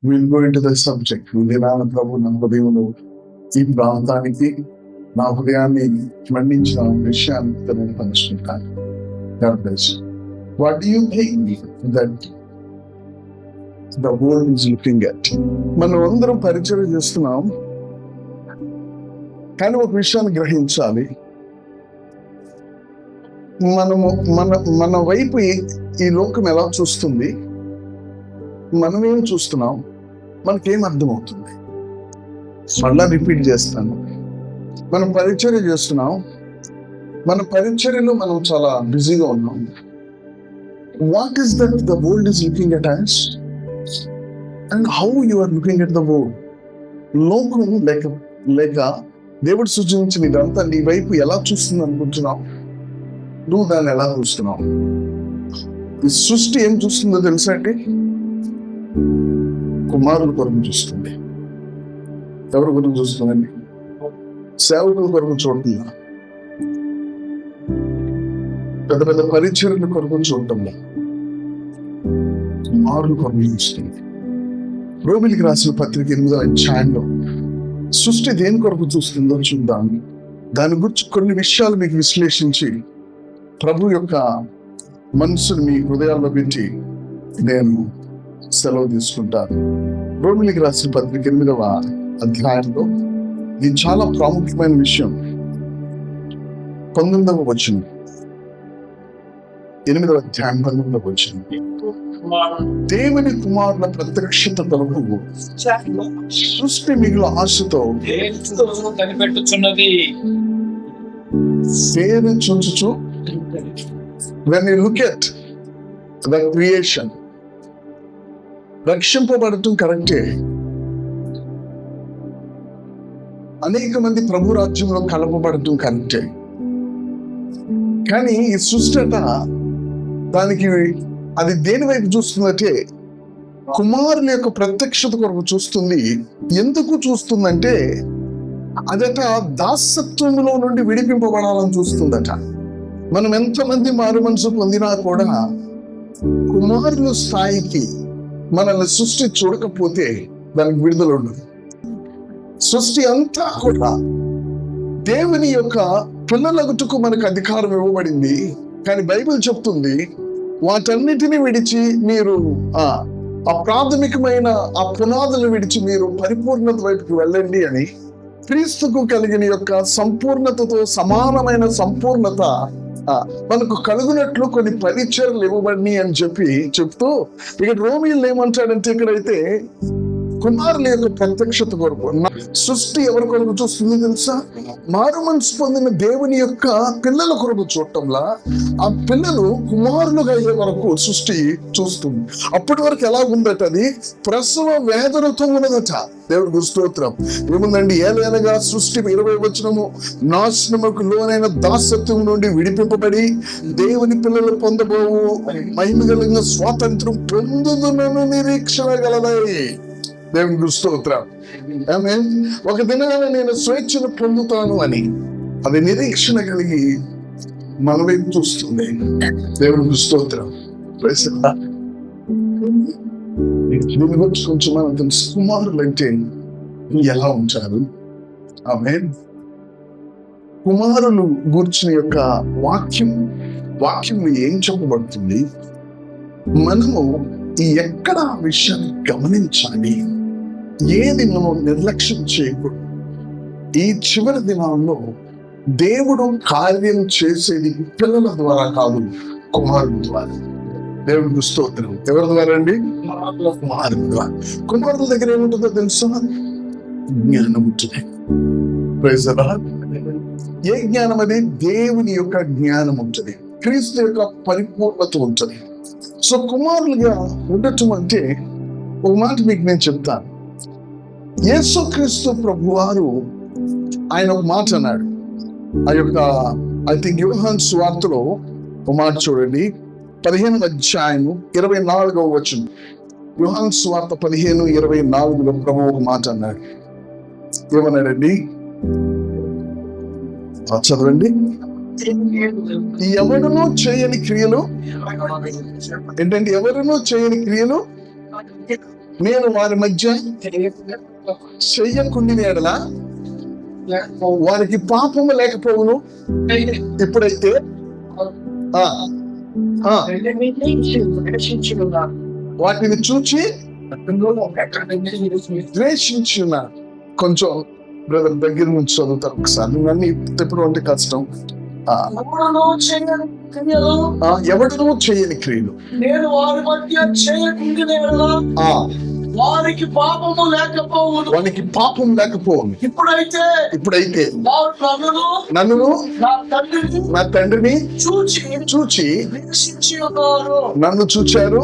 Will go into the subject. దినాన ప్రభు నా హృదయంలో ఈ ప్రాంతానికి నా హృదయాన్ని మండించిన విషయాన్ని నేను పంచుకుంటాను. God bless you. What do you think that the world is looking at? మనం అందరం పరిచయం చేస్తున్నాం, కానీ ఒక విషయాన్ని గ్రహించాలి. మనము మన వైపు ఈ లోకం ఎలా చూస్తుంది, మనమేం చూస్తున్నాం, మనకేం అర్థమవుతుంది? మళ్ళా రిపీట్ చేస్తాను. మనం పరిచర్య చేస్తున్నాం, మన పరిచర్యలో మనం చాలా బిజీగా ఉన్నాం. What is that the world is looking at us and how you are looking at the world? లోకం లేక దేవుడు సృజించిన ఇదంతా నీ వైపు ఎలా చూస్తుంది అనుకుంటున్నావు? నువ్వు దాన్ని ఎలా చూస్తున్నావు? ఈ సృష్టి ఏం చూస్తుందో తెలుసా అండి? కుమారుల కొరకు చూస్తుంది. ఎవరి కొరకు చూస్తుందండి? సేవకుల కొరకు చూడటంలా, పెద్ద పెద్ద పరిచర్యల కొరకు చూడటంలా, కుమారుల కొరకు చూస్తుంది. రోమిలికి రాసిన పత్రిక 8వ అధ్యాయంలో సృష్టి దేని కొరకు చూస్తుందో చూద్దాం. దాని గురించి కొన్ని విషయాలు మీకు విశ్లేషించి ప్రభు యొక్క మనసును మీ హృదయాల్లో పెట్టి నేను సెలవు తీసుకుంటాను. రోమిలికి రాసిన పత్రిక 8వ అధ్యాయంలో ఇది చాలా ప్రాముఖ్యమైన విషయం. 19వ వచనం, 8వ అధ్యాయం 19వ వచనం. దేవుని కుమారుల ప్రత్యక్షత కొరకు సృష్టి మిగులు ఆశతో కనిపెట్టుచున్నది. When you look at the creation, రక్షింపబడటం కరెక్టే. అనేక మంది ప్రభు రాజ్యంలో కలపబడటం కరెక్టే. కానీ ఈ సృష్టి అట దానికి అది దేని వైపు చూస్తుందంటే కుమారుల యొక్క ప్రత్యక్షత కొరకు చూస్తుంది. ఎందుకు చూస్తుందంటే అదట దాసత్వంలో నుండి విడిపింపబడాలని చూస్తుందట. మనం ఎంతమంది మారు మనసు పొందినా కూడా కుమారుల స్థాయికి మనల్ని సృష్టి చూడకపోతే దానికి విడుదల ఉండదు. సృష్టి అంతా కూడా దేవుని యొక్క పిల్లలగుటకు మనకు అధికారం ఇవ్వబడింది. కానీ బైబిల్ చెప్తుంది వాటన్నిటిని విడిచి మీరు ఆ ప్రాథమికమైన ఆ పునాదులు విడిచి మీరు పరిపూర్ణత వైపుకి వెళ్ళండి అని, క్రీస్తుకు కలిగిన యొక్క సంపూర్ణతతో సమానమైన సంపూర్ణత మనకు కలుగునట్లు కొన్ని పరిచర్యలు ఇవ్వబడి అని చెప్తూ ఇక్కడ రోమియోలు ఏమంటాడంటే, ఇక్కడైతే కుమారుల యొక్క ప్రత్యక్షత కొరకు సృష్టి ఎవరి కొరకు చూస్తుంది తెలుసా? మారు మనసు పొందిన దేవుని యొక్క పిల్లల కొరకు చూడటంలా ఆ పిల్లలు కుమారులుగా అయ్యే వరకు సృష్టి చూస్తుంది. అప్పటి వరకు ఎలా ఉందట? అది ప్రసవ వేదనతో ఉన్నదట. దేవుడికి స్తోత్రం. ఏముందండి? ఏలైనగా సృష్టి 20వ వచనము నాశనముకు లోనైన దాసత్వం నుండి విడిపింపబడి దేవుని పిల్లలు పొందబోవు మహిమ కలిగిన స్వాతంత్రం పొందుదునను నిరీక్షణ గలదై. దేవునికి స్తోత్రం. ఆమేన్. ఒక దినాన నేను స్వేచ్ఛను పొందుతాను అని అది నిరీక్షణ కలిగి మన వైపు చూస్తుంది. దేవునికి స్తోత్రం. దీని గురించి కొంచెం మనం తెలుసు. కుమారులు అంటే ఎలా ఉంటారు? ఆమేన్. కుమారులు గురించిన యొక్క వాక్యం ఏం చెప్పబడుతుంది? మనము ఎక్కడ ఆ విషయాన్ని గమనించాలి? ఏది మనం నిర్లక్ష్యం చేయకూడదు. ఈ చివరి దినాల్లో దేవుడు కార్యం చేసేది పిల్లల ద్వారా కాదు, కుమారుల ద్వారా. దేవుడికి స్తోత్రం. ఎవరి ద్వారా అండి? కుమారుల ద్వారా. కుమారుల దగ్గర ఏముంటుందో తెలుసా? జ్ఞానం ఉంటుంది. Praise the lord. ఏ జ్ఞానం? అది దేవుని యొక్క జ్ఞానం ఉంటుంది, క్రీస్తు యొక్క పరిపూర్ణత ఉంటుంది. సో కుమారులుగా ఉండటం అంటే ఒక మాట మీకు నేను చెప్తాను. యేసుక్రీస్తు ప్రభువారు ఆయన ఒక మాట అన్నాడు. ఆ యొక్క ఐ థింక్ యోహాను సువార్తలో ఒక మాట చూడండి, 15వ అధ్యాయము 24వ వచనం. యోహాను సువార్త 15:24లో ప్రభు ఒక మాట అన్నాడు. ఏమన్నాడండి? చదవండి. ఎవరునూ చేయని క్రియలు ఏంటంటే ఎవరునూ చేయని క్రియలు నేను వారి మధ్య చెయ్యకుండిన ఎడల వారికి పాపము లేకపోవును. ఇప్పుడైతే వాటిని చూచి ద్వేషించున్నారు. కొంచెం బ్రదర్ దగ్గర నుంచి చదువుతారు ఒకసారి. నువ్వన్నీ ఎప్పుడు అంటే కష్టం. ఎవడనూ చేయని క్రియలు నేను వారి మధ్య చేయకుండిన వారికి పాపము లేకపోవును. వానికి పాపం లేకపోవును. ఇప్పుడైతే నన్ను నా తండ్రిని చూచి నన్ను చూచారు,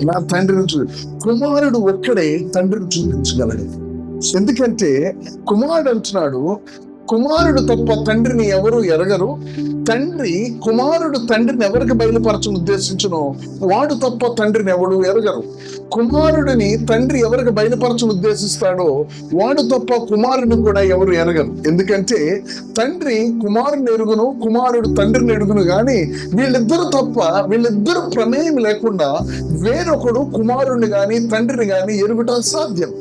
నా తండ్రిని కుమారుడు ఒక్కడే తండ్రిని చూపించగలడు. ఎందుకంటే కుమారుడు అంటున్నాడు, కుమారుడు తప్ప తండ్రిని ఎవరు ఎరగరు. కుమారుడు తండ్రిని ఎవరికి బయలుపరచని ఉద్దేశించునో వాడు తప్ప తండ్రిని ఎవరు ఎరగరు. కుమారుడిని తండ్రి ఎవరికి బయలుపరచని ఉద్దేశిస్తాడో వాడు తప్ప కుమారుని కూడా ఎవరు ఎరగరు. ఎందుకంటే తండ్రి కుమారుని ఎరుగును, కుమారుడు తండ్రిని ఎరుగును. కానీ వీళ్ళిద్దరు ప్రమేయం లేకుండా వేరొకడు కుమారుడిని గాని తండ్రిని గాని ఎరుగుట అసాధ్యం.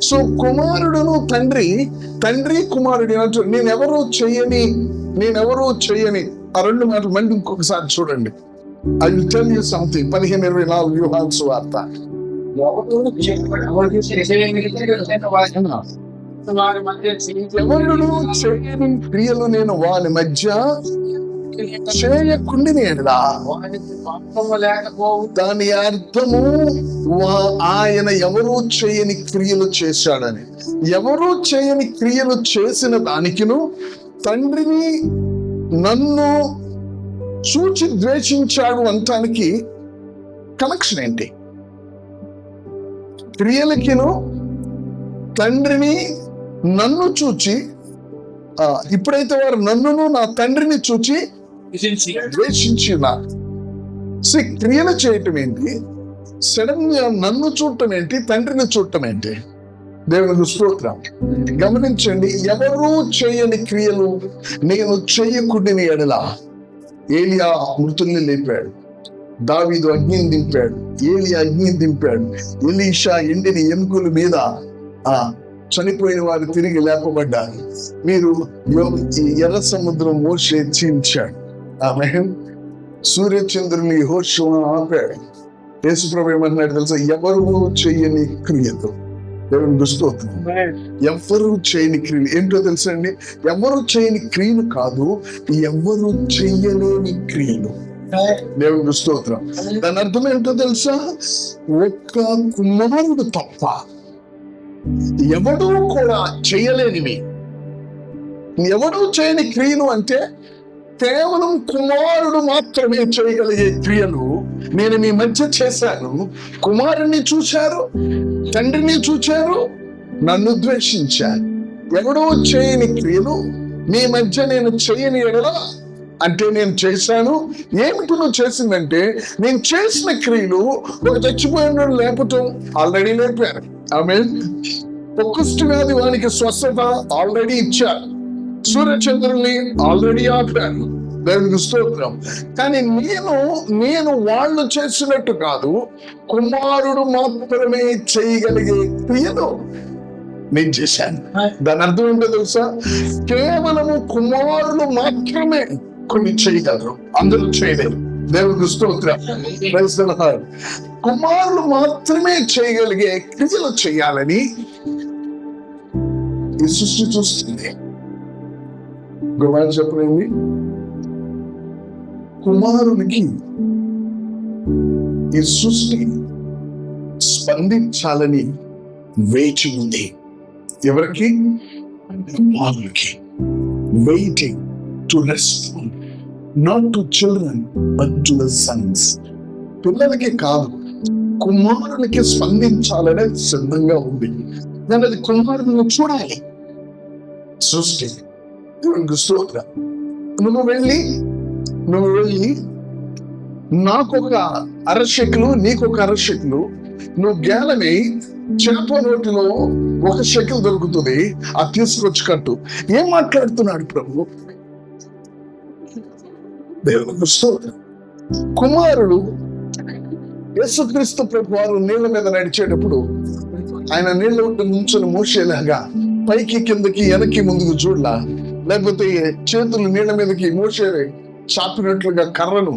సో కుమారుడును తండ్రి కుమారుడు అంటూ నేనెవరూ చెయ్యని ఆ రెండు మాటలు మళ్ళీ ఇంకొకసారి చూడండి. I will tell you something. 15:24 యోహాను సువార్త. ఎవరును చేయని క్రియలు నేను వారి మధ్య చేయకుండిన ఎడల దాని అర్థము ఆయన ఎవరూ చేయని క్రియలు చేశాడని. ఎవరూ చేయని క్రియలు చేసిన దానికిను తండ్రిని నన్ను చూచి ద్వేషించాడు అంటానికి కనెక్షన్ ఏంటి? క్రియలకిను తండ్రిని నన్ను చూచి, ఇప్పుడైతే వారు నన్నును నా తండ్రిని చూచి ద్వేషించున్నారు. క్రియలు చేయటం ఏంటి? సడన్ గా నన్ను చూడటం ఏంటి? తండ్రిని చూడటం ఏంటి? దేవునికి స్తోత్రం. గమనించండి, ఎవరూ చేయని క్రియలు నేను చేయకుండిన ఎడల. ఏలియా మృతుల్ని లేపాడు, దావీదు అగ్నిని దింపాడు, ఏలియా అగ్నిని దింపాడు, ఎలీషా ఎండిన ఎముకల మీద చనిపోయిన వారు తిరిగి లేపబడ్డారు. మీరు ఎర్ర సముద్రం మోషే చీల్చాడు. ఆమె సూర్యచంద్రుని యెహోషువ ఆపాడు. యేసుప్రభు ఏమన్నాడు తెలుసా? ఎవరు చేయని క్రియలు. దేవునికి స్తోత్రం. ఎవరు చేయని క్రియలు ఏంటో తెలుసా అండి? ఎవరు చేయని క్రియలు కాదు, ఎవరు చెయ్యలేని క్రియలు. దేవునికి స్తోత్రం. దాని అర్థం ఏంటో తెలుసా? ఒక్క కుమారుడు తప్ప ఎవడూ కూడా చేయలేనివి. ఎవడూ చేయని క్రియలు అంటే కేవలం కుమారుడు మాత్రమే చేయగలిగే క్రియలు నేను మీ మధ్య చేశాను. కుమారుని చూశారు, తండ్రిని చూచారు, నన్ను ద్వేషించారు. ఎవడో చేయని క్రియలు మీ మధ్య నేను చేయని ఎడల అంటే నేను చేశాను. ఏమిటి నువ్వు చేసిందంటే, నేను చేసిన క్రియలు ఒక చచ్చిపోయిన లేపటం ఆల్రెడీ లేపారు. ఆమేన్. కుష్టు వ్యాధి వానికి స్వస్థత ఆల్రెడీ ఇచ్చారు. సూర్యచంద్రుల్ని ఆల్రెడీ ఆపారు. దేవునికి స్తోత్రం. కానీ నేను వాళ్ళు చేసినట్టు కాదు, కుమారుడు మాత్రమే చేయగలిగే క్రియలు నేను చేశాను. దాని అర్థం ఏంటో తెలుసా? కేవలము కుమారుడు మాత్రమే కొన్ని చేయగలరు, అందరూ చేయలేరు. దేవునికి స్తోత్రం. కుమారులు మాత్రమే చేయగలిగే క్రియలు చేయాలని ఈ సృష్టి చూస్తుంది. గుమారు చెప్పలేండి, కుమారునికి ఈ సృష్టి స్పందించాలని వేచి ఉంది. ఎవరికి? కుమారునికి. Waiting to respond, not to children but to the Sons. పిల్లలకి కాదు, కుమారునికి స్పందించాలనే సిద్ధంగా ఉంది. కానీ అది కుమారుని చూడాలి. సృష్టి స్తోత్రం. నువ్వు వెళ్ళి నాకొక అరశెకులు, నీకొక అరశెకులు, నువ్వు గేలని చేప నోటిలో 1 షెకెల్ దొరుకుతుంది, అది తీసుకొచ్చి కట్టు. ఏం మాట్లాడుతున్నాడు ప్రభు? దేవునికి స్తోత్రం. కుమారుడు యేసుక్రీస్తు ప్రభువారు నీళ్ళ మీద నడిచేటప్పుడు ఆయన నీళ్ళ నుంచొని మోసేలాగా పైకి కిందకి వెనక్కి ముందుకు చూడలా, లేకపోతే చేతులు నీళ్ళ మీదకి మోసే చాపినట్లుగా కర్రను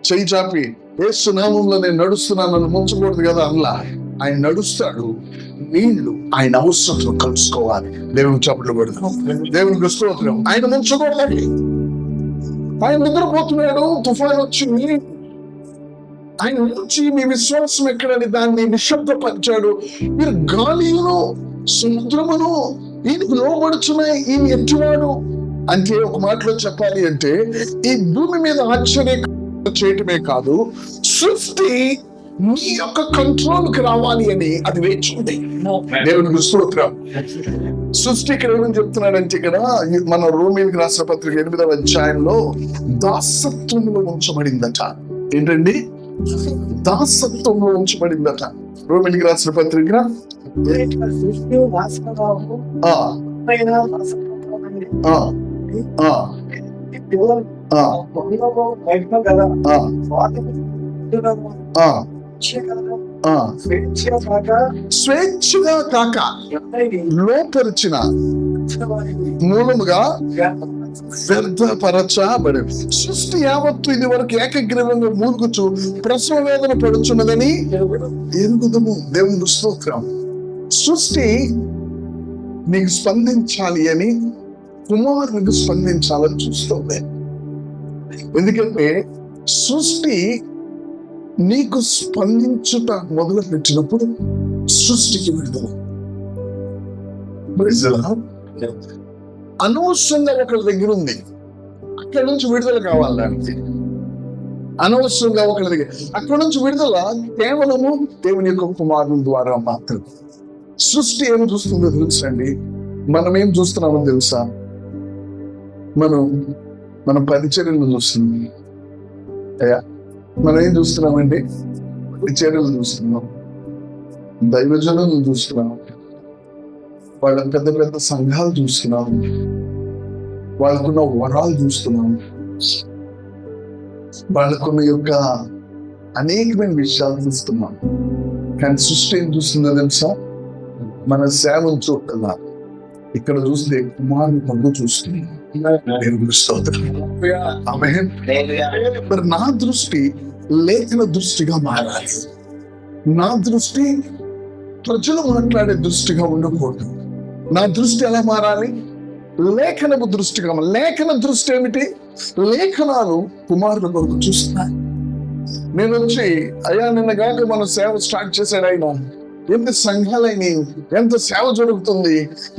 చెయ్యి చాపి యేసు నామంలో నేను నడుస్తున్నాను ముంచకూడదు కదా అలా. ఆయన నడుస్తాడు, నీళ్లు ఆయన అవసరం కలుసుకోవాలి. దేవుని చప్పట్లు కొడతాం, దేవునికి స్తోత్రం. ఆయన ముంచకూడదండి. ఆయన నిద్రపోతున్నాడు, తుఫాన్ వచ్చింది, ఆయన నుంచి మీ విశ్వాసం ఎక్కడని దాన్ని నిశ్శబ్దపరిచాడు. మీరు గాలిను సముద్రమును ఈయనకు లోబడుచున్నాయి, ఈయన ఎట్టివాడు అంటే ఒక మాటలో చెప్పాలి అంటే ఈ భూమి మీద ఆశ్చర్యం చేయటమే కాదు, సృష్టి మీ యొక్క కంట్రోల్ కి రావాలి అని అది వేచింది. దేవునికి స్తోత్రం. సృష్టి ఇక్కడ ఏమని చెప్తున్నాడంటే, ఇక్కడ మన రోమీయులకు రాసిన పత్రిక 8వ అధ్యాయంలో దాసత్వంలో ఉంచబడిందట. ఏంటండి? దాసత్వంలో ఉంచబడిందట. రోమీయులకు రాసిన పత్రిక స్వేచ్ఛగా కాక లోపరిచిన మూలముగా వ్యర్థపరచబడి సృష్టి యావత్తు ఇది వరకు ఏకగ్రీవంగా మూలుగుచు ప్రసవ వేదన పడుచున్నదని ఎరుగుదము. దేవుని స్తోత్రం. సృష్టి నీకు స్పందించాలి అని కుమారునికి స్పందించాలని చూస్తుంది. ఎందుకంటే సృష్టి నీకు స్పందించుట మొదలు పెట్టినప్పుడు సృష్టికి విడుదల. అనవసరంగా ఒకరి దగ్గర ఉంది, అక్కడి నుంచి విడుదల కావాలి. దానికి అనవసరంగా ఒకరి దగ్గర, అక్కడి నుంచి విడుదల కేవలము దేవుని యొక్క కుమారుని ద్వారా మాత్రం. సృష్టి ఏమి చూస్తుందో తెలుసండి? మనం ఏం చూస్తున్నామో తెలుసా? మనం పరిచర్యలు చూస్తున్నాం. అయ్యా, మనం ఏం చూస్తున్నామండి? పరిచర్యలు చూస్తున్నాం, దైవజనులను చూస్తున్నాం, వాళ్ళ పెద్ద పెద్ద సంఘాలు చూస్తున్నాం, వాళ్ళకున్న వరాలు చూస్తున్నాం, వాళ్ళకున్న యొక్క అనేకమైన విషయాలు చూస్తున్నాం. కానీ సృష్టి ఏం చూస్తుందో తెలుసా? మన సేవను చూడాల. ఇక్కడ చూస్తే కుమారుని పనులు చూస్తుంది. మరి నా దృష్టి లేఖన దృష్టిగా మారాలి. నా దృష్టి ప్రజలు మాట్లాడే దృష్టిగా ఉండకూడదు. నా దృష్టి ఎలా మారాలి? లేఖనపు దృష్టిగా. లేఖన దృష్టి ఏమిటి? లేఖనాలు కుమారుల కొరకు చూస్తున్నాయి. నేను వచ్చి, అయ్యా నిన్న కాక మన సేవ స్టార్ట్ చేశాడు ఆయన, ఎంత సంఘాలైన, ఎంత సేవ జరుగుతుంది,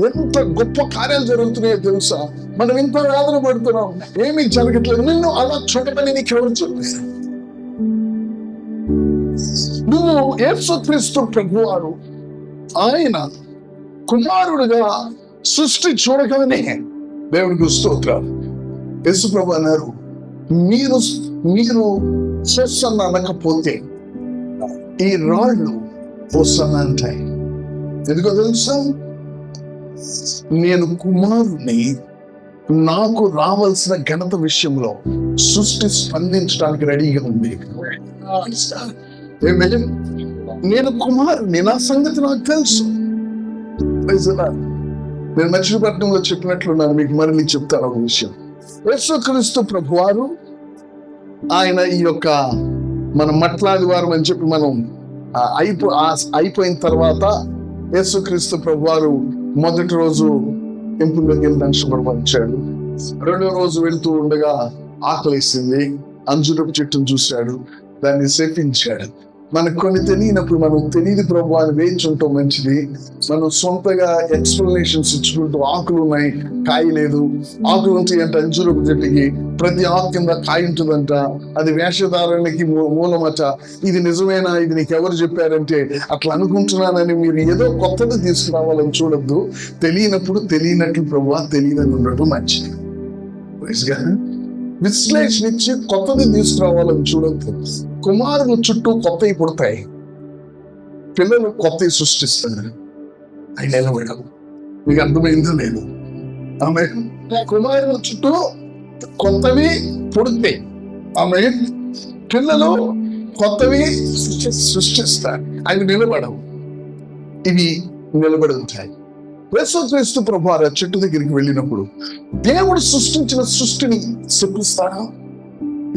ఎంత గొప్ప కార్యాలు జరుగుతున్నాయో తెలుసా? మనం ఎంత వేదన పడుతున్నాం, ఏమీ జరగట్లేదు. నిన్ను అలా చూడమని నీకు ఎవరు చెప్పారు? నువ్వు యేసుక్రీస్తు ప్రభువారు ఆయన కుమారుడుగా సృష్టి చూడగానే దేవునికి స్తోత్రాలు. యేసు ప్రభు అన్నారు, మీరు హోసన్న అనకపోతే ఈ రాళ్ళు హోసన్న అంటాయి. ఎందుకో తెలుసా? నేను కుమారుని, నాకు రావాల్సిన ఘనత విషయంలో సృష్టి స్పందించడానికి రెడీగా ఉంది. నేను కుమారుని, నా సంగతి నాకు తెలుసు. నేను మచిలీపట్నంలో చెప్పినట్లున్నాను, మీకు మళ్ళీ చెప్తాను ఒక విషయం. యేసుక్రీస్తు ప్రభువారు ఆయన ఈ యొక్క మన మట్లాదివారం అని చెప్పి మనం అయిపోయిన తర్వాత యేసుక్రీస్తు ప్రభువారు మొదటి రోజు టెంపుల్లోకి వెళ్ళడానికి శుభ్రపరిచాడు. రెండో రోజు వెళ్తూ ఉండగా ఆకలిసింది, అంజూరపు చెట్టును చూశాడు, దాన్ని శపించాడు. మనకు కొన్ని తెలియనప్పుడు మనం తెలియదు ప్రభు అని వేయించుంటాం మంచిది. మనం సొంతగా ఎక్స్ప్లెనేషన్స్ ఇచ్చుకుంటూ, ఆకులు ఉన్నాయి కాయ లేదు, ఆకులు ఉంటాయి అంటే అంజూరపు చెట్టుకి ప్రతి ఆకు కింద కాయ ఉంటుందంట, అది వేషధారణకి మూలమట, ఇది నిజమేనా, ఇది నీకు ఎవరు చెప్పారంటే అట్లా అనుకుంటున్నానని మీరు ఏదో కొత్తది తీసుకురావాలని చూడద్దు. తెలియనప్పుడు తెలియనట్లు ప్రభు తెలియదని ఉండడం మంచిది. విశ్లేషణ ఇచ్చి కొత్తది తీసుకురావాలని చూడద్దు. కుమారుల చుట్టూ కొత్తవి పుడతాయి, పిల్లలు కొత్తవి సృష్టిస్తారు. ఆయన మీకు అర్థమైందో లేదు? ఆమె కుమారుల చుట్టూ కొత్తవి పుడతాయి. ఆమె పిల్లలు కొత్తవి సృష్టిస్తాడు. అవి నిలబడవు, ఇవి నిలబడి ఉంటాయి. యేసుక్రీస్తు ప్రభువారు చెట్టు దగ్గరికి వెళ్ళినప్పుడు దేవుడు సృష్టించిన సృష్టిని శపిస్తాడా?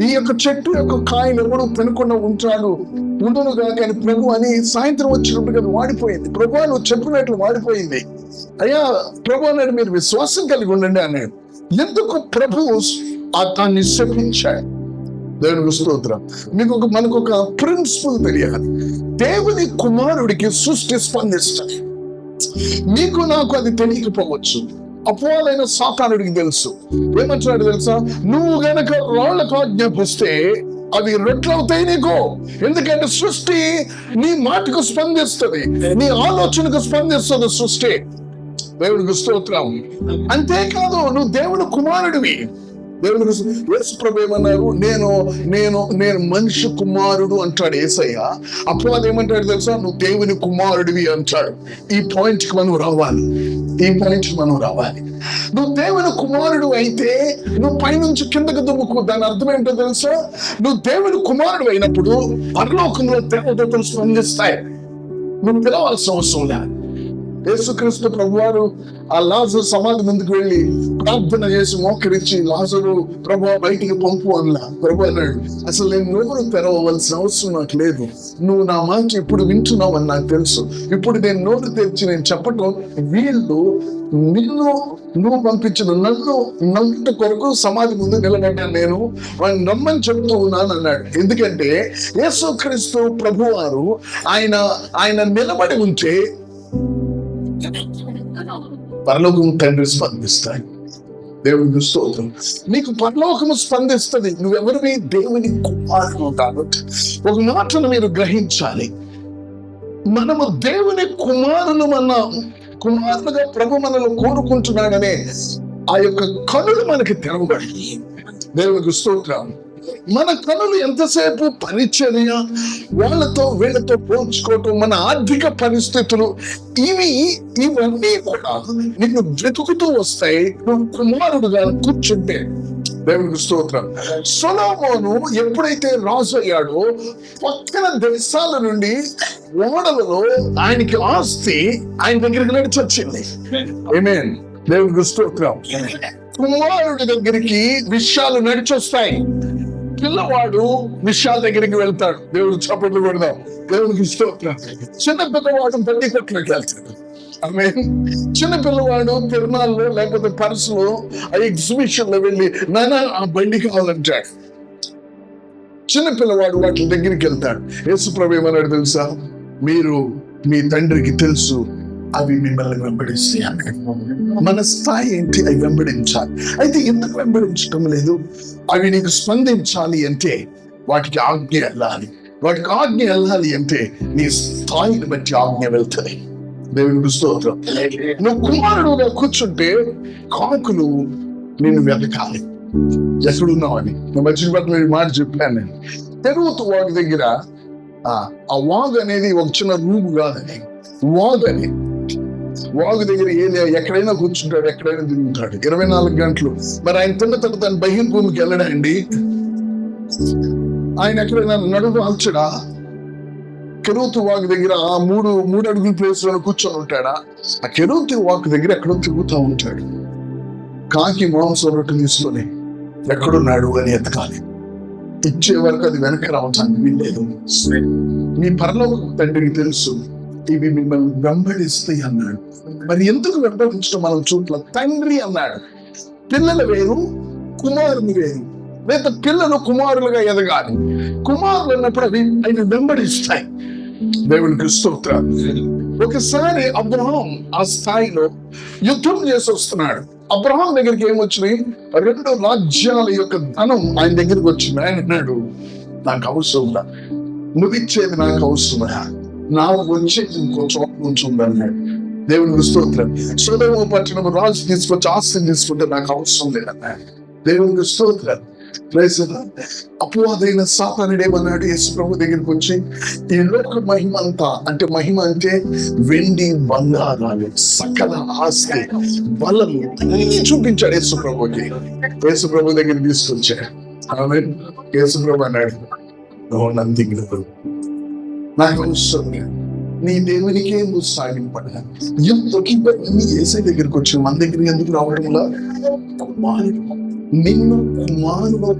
ఈ యొక్క చెట్టు యొక్క కాయలు ఎవడు తినకుండా ఉండునుగా కానీ ప్రభు అని సాయంత్రం వచ్చినప్పుడు కదా వాడిపోయింది. ప్రభు నువ్వు చెప్పినట్లు వాడిపోయింది. అయ్యా ప్రభు అన్నాడు, మీరు విశ్వాసం కలిగి ఉండండి అన్నాడు. ఎందుకు ప్రభు దాన్ని శపించాడు? దేవునికి స్తోత్రం. మనకు ఒక ప్రిన్సిపల్ తెలియాలి. దేవుని కుమారుడికి సృష్టి స్పందిస్తాయి. మీకు నాకు అది తెలియకపోవచ్చు. అపోవాలైన సాతానుడికి తెలుసు. ఏమంటున్నాడు తెలుసా? నువ్వు గనక రాళ్లకు ఆజ్ఞాపిస్తే అవి రొట్లవుతాయి నీకు. ఎందుకంటే సృష్టి నీ మాటకు స్పందిస్తుంది, నీ ఆలోచనకు స్పందిస్తుంది సృష్టి. దేవునికి స్తోత్రం. అంతేకాదు నువ్వు దేవుని కుమారుడివి. దేవునికి యేసు ప్రభు ఏమన్నారు? నేను మనిషి కుమారుడు అంటాడు యేసయ్య. అప్పుడు అది ఏమంటాడు తెలుసా? నువ్వు దేవుని కుమారుడివి అంటాడు. ఈ పాయింట్కి మనం రావాలి. నువ్వు దేవుని కుమారుడు అయితే నువ్వు పైనుంచి కిందకు దుమ్ముకు. దాని అర్థం ఏంటో తెలుసా? నువ్వు దేవుని కుమారుడు అయినప్పుడు పరలోకంలో దేవతలు స్పందిస్తాయి. నువ్వు పిలవాల్సిన అవసరం లేదు. యేసుక్రీస్తు ప్రభువారు ఆ లాజరు సమాధి ముందుకు వెళ్ళి ప్రార్థన చేసి మోకరించి, లాజరు ప్రభువా బయటికి పంపు అన్నా. ప్రభు అన్నాడు, అసలు నేను నోరు తెరవవలసిన అవసరం నాకు లేదు. నువ్వు నా మాట ఇప్పుడు వింటున్నావు అని నాకు తెలుసు. ఇప్పుడు నేను నోరు తెరిచి నేను చెప్పటం, వీళ్ళు నువ్వు పంపించిన నన్ను నమ్ముట కొరకు సమాధి ముందు నిలబడ్డాను. నేను వాళ్ళని నమ్మని చెప్తూ ఉన్నాను అన్నాడు. ఎందుకంటే యేసుక్రీస్తు ప్రభువారు ఆయన నిలబడి ఉంటే పరలోకము తండ్రి స్పందిస్తాడు. దేవునికి స్తోత్రం. నీకు పరలోకము స్పందిస్తుంది. నువ్వెవరివి? దేవుని కుమారుడు. కాబట్టి ఒక మాటను మీరు గ్రహించాలి. మనము దేవుని కుమారులుగా ప్రభు మనల్ని కోరుకుంటున్నాడనే ఆ యొక్క కనులు మనకి తెరవబడి. దేవునికి స్తోత్రం. మన కనులు ఎంతసేపు పరిచర్య, వీళ్ళతో పోల్చుకోవటం, మన ఆర్థిక పరిస్థితులు, ఇవన్నీ కూడా నీకు వెతుకుతూ వస్తాయి నువ్వు కుమారుడుగా కూర్చుంటే. దేవునికి స్తోత్రం. సొలొమోను ఎప్పుడైతే రాజు అయ్యాడో పక్కన దేశాల నుండి ఓడలలో ఆయనకి ఆస్తి ఆయన దగ్గరికి నడిచి వచ్చింది. ఆమేన్. దేవునికి స్తోత్రం. కుమారుడి దగ్గరికి విషయాలు నడిచొస్తాయి. పిల్లవాడు విషయాల దగ్గరికి వెళ్తాడు. దేవుడు చప్పట్లు కొడదాం. దేవునికి స్తోత్రం. చిన్న పిల్లవాడు పెళ్లి కొట్లకి వెళ్తాడు. ఆమేన్. చిన్న పిల్లవాడు తిరునాళ్ళలో లేకపోతే పర్సులో ఆ ఎగ్జిబిషన్ లో వెళ్ళి నాన్న ఆ బండి కావాలంటాడు. చిన్న పిల్లవాడు వాటి దగ్గరికి వెళ్తాడు. యేసు ప్రభు ఏమన్నాడు తెలుసా? మీరు మీ తండ్రికి తెలుసు అవి మిమ్మల్ని వెంబడిస్తాయి అన్నాడు. మన స్థాయి ఏంటి? అవి వెంబడించాలి. అయితే ఎందుకు వెంబడించడం లేదు? అవి నీకు స్పందించాలి అంటే వాటికి ఆజ్ఞ వెళ్ళాలి అంటే నీ స్థాయిని బట్టి ఆజ్ఞ వెళ్తుంది. దేవునికి స్తోత్రం. నువ్వు కుమారుడుగా కూర్చుంటే కాకులు నిన్ను వెతకాలి, ఎక్కడున్నావని. నేను మధ్య పట్ల మాట చెప్పాను. నేను తెరువుతూ వాడి దగ్గర ఆ వాగు అనేది ఒక చిన్న రూమ్ కాదని, వాగు దగ్గర ఎక్కడైనా కూర్చుంటాడు, ఎక్కడైనా తిరుగుతాడు 24 గంటలు. మరి ఆయన తిన్న తర్వాత తన బహిర్భూమికి వెళ్ళడండి. ఆయన ఎక్కడైనా నడుము ఆల్చడా? కెరూతు వాగు దగ్గర ఆ మూడు అడుగుల ప్లేస్ లో కూర్చొని ఉంటాడా? ఆ కెరూతు వాగు దగ్గర ఎక్కడో తిరుగుతూ ఉంటాడు. కాకి మాంసం రొట్టె తీసుకొని ఎక్కడున్నాడు అని ఎతకాలి. ఇచ్చే వరకు అది వెనక రావటానికి వీల్లేదు. మీ పరలోక తండ్రికి తెలుసు ఇవి మిమ్మల్ని వెంబడిస్తాయి అన్నాడు. మరి ఎందుకు వెంబడించడం మనం చూట్ల? తండ్రి అన్నాడు. పిల్లలు వేరు, కుమారుని వేరు. లేదా పిల్లలు కుమారులుగా ఎదగాలి. కుమారులు అన్నప్పుడు అవి ఆయన వెంబడిస్తాయి. దేవునికి స్తోత్రం. ఒకసారి అబ్రహాం ఆ స్థాయిలో యుద్ధం చేసి వస్తున్నాడు. అబ్రహాం దగ్గరికి ఏమొచ్చినాయి? 2 రాజ్యాల యొక్క ధనం ఆయన దగ్గరికి వచ్చింది. ఆయన అన్నాడు, నాకు అవసరం, నువ్వు ఇచ్చేది నాకు అవసరమా? నాకు వచ్చేది ఇంకో చోట నుంచి ఉందన్నాడు. దేవునికి స్తోత్రం. సొలొమోను పట్టణం రాజు తీసుకొచ్చి ఆస్తిని తీసుకుంటే నాకు అవసరం లేదన్నాడు. దేవునికి స్తోత్రం. అపవాదైన సాతానుడు ఏమన్నాడు? యేసు ప్రభు దగ్గరికి వచ్చి ఈ లోక మహిమ అంతా, అంటే మహిమ అంటే వెండి బంగారాలు, సకల ఆస్తి, బలము అన్ని చూపించాడు యేసు ప్రభుకి. యేసు ప్రభు దగ్గర తీసుకొచ్చాడు. ఆమేన్. యేసు ప్రభు అన్నాడు, నందిగ్నుడు నాకు అవసరం లేదు. నీ దేవునికే నువ్వు సాగిపడా. ఎందుకు ఇవన్నీ ఏసై దగ్గరికి వచ్చి మన దగ్గర ఎందుకు రావడంలో కుమారుడు నిన్ను కుమారుడు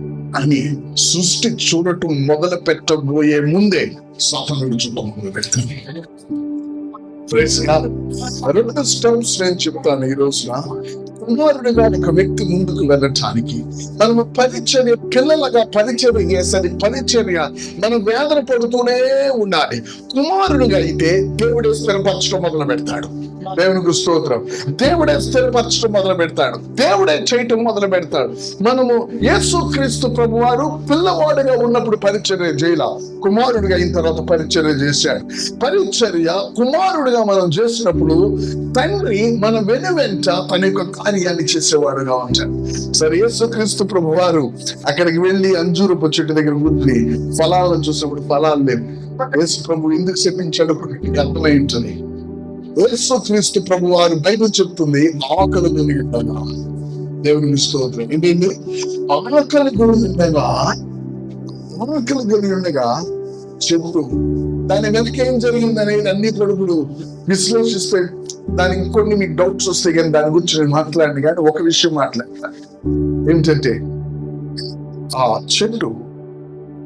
అని సృష్టి చూడటం మొదలు పెట్టబోయే ముందే సాతానుడు చూడటం మొదలు పెడతాను. రెండు స్టెప్స్ నేను చెప్తాను ఈ రోజున. కుమారుడిగా ఒక వ్యక్తి ముందుకు వెళ్ళటానికి మనము పరిచర్య, పిల్లలుగా పరిచర్య చేసే పరిచర్య మనం వేదన పడుతూనే ఉండాలి. కుమారుడిగా అయితే దేవుడే స్థిరపరచడం మొదలు పెడతాడు. దేవునికి స్తోత్రం. దేవుడే స్థిరపరచడం మొదలు పెడతాడు. దేవుడే చేయటం మొదలు పెడతాడు. మనము యేసుక్రీస్తు ప్రభువారు పిల్లవాడుగా ఉన్నప్పుడు పరిచర్య చేయాల, కుమారుడిగా అయిన తర్వాత పరిచర్య చేశాడు. పరిచర్య కుమారుడిగా మనం చేసినప్పుడు తండ్రి మన వెనువెంట తన యొక్క కార్యాన్ని చేసేవాడుగా ఉంటాడు. సరే, యేసుక్రీస్తు ప్రభువారు అక్కడికి వెళ్ళి అంజూరపు చెట్టు దగ్గర కూర్చుని ఫలాలను చూసినప్పుడు ఫలాలు లేవు. యేసు ప్రభు ఎందుకు చెప్పించాడు అర్థమై ఉంటుంది. యేసుక్రీస్తు ప్రభువారు బైబిల్ చెప్తుంది ఆకలి కలిగి ఉండగా, దేవుని స్తోత్రం, ఏంటండి ఆకలి కలిగి ఉండగా చెట్టు దాని వెనక ఏం జరిగింది అనేది అన్ని కొడుకులు విశ్లేషిస్తే దానికి కొన్ని మీకు డౌట్స్ వస్తాయి, కానీ దాని గురించి నేను మాట్లాడిన కానీ ఒక విషయం మాట్లాడతాను. ఏంటంటే ఆ చెట్టు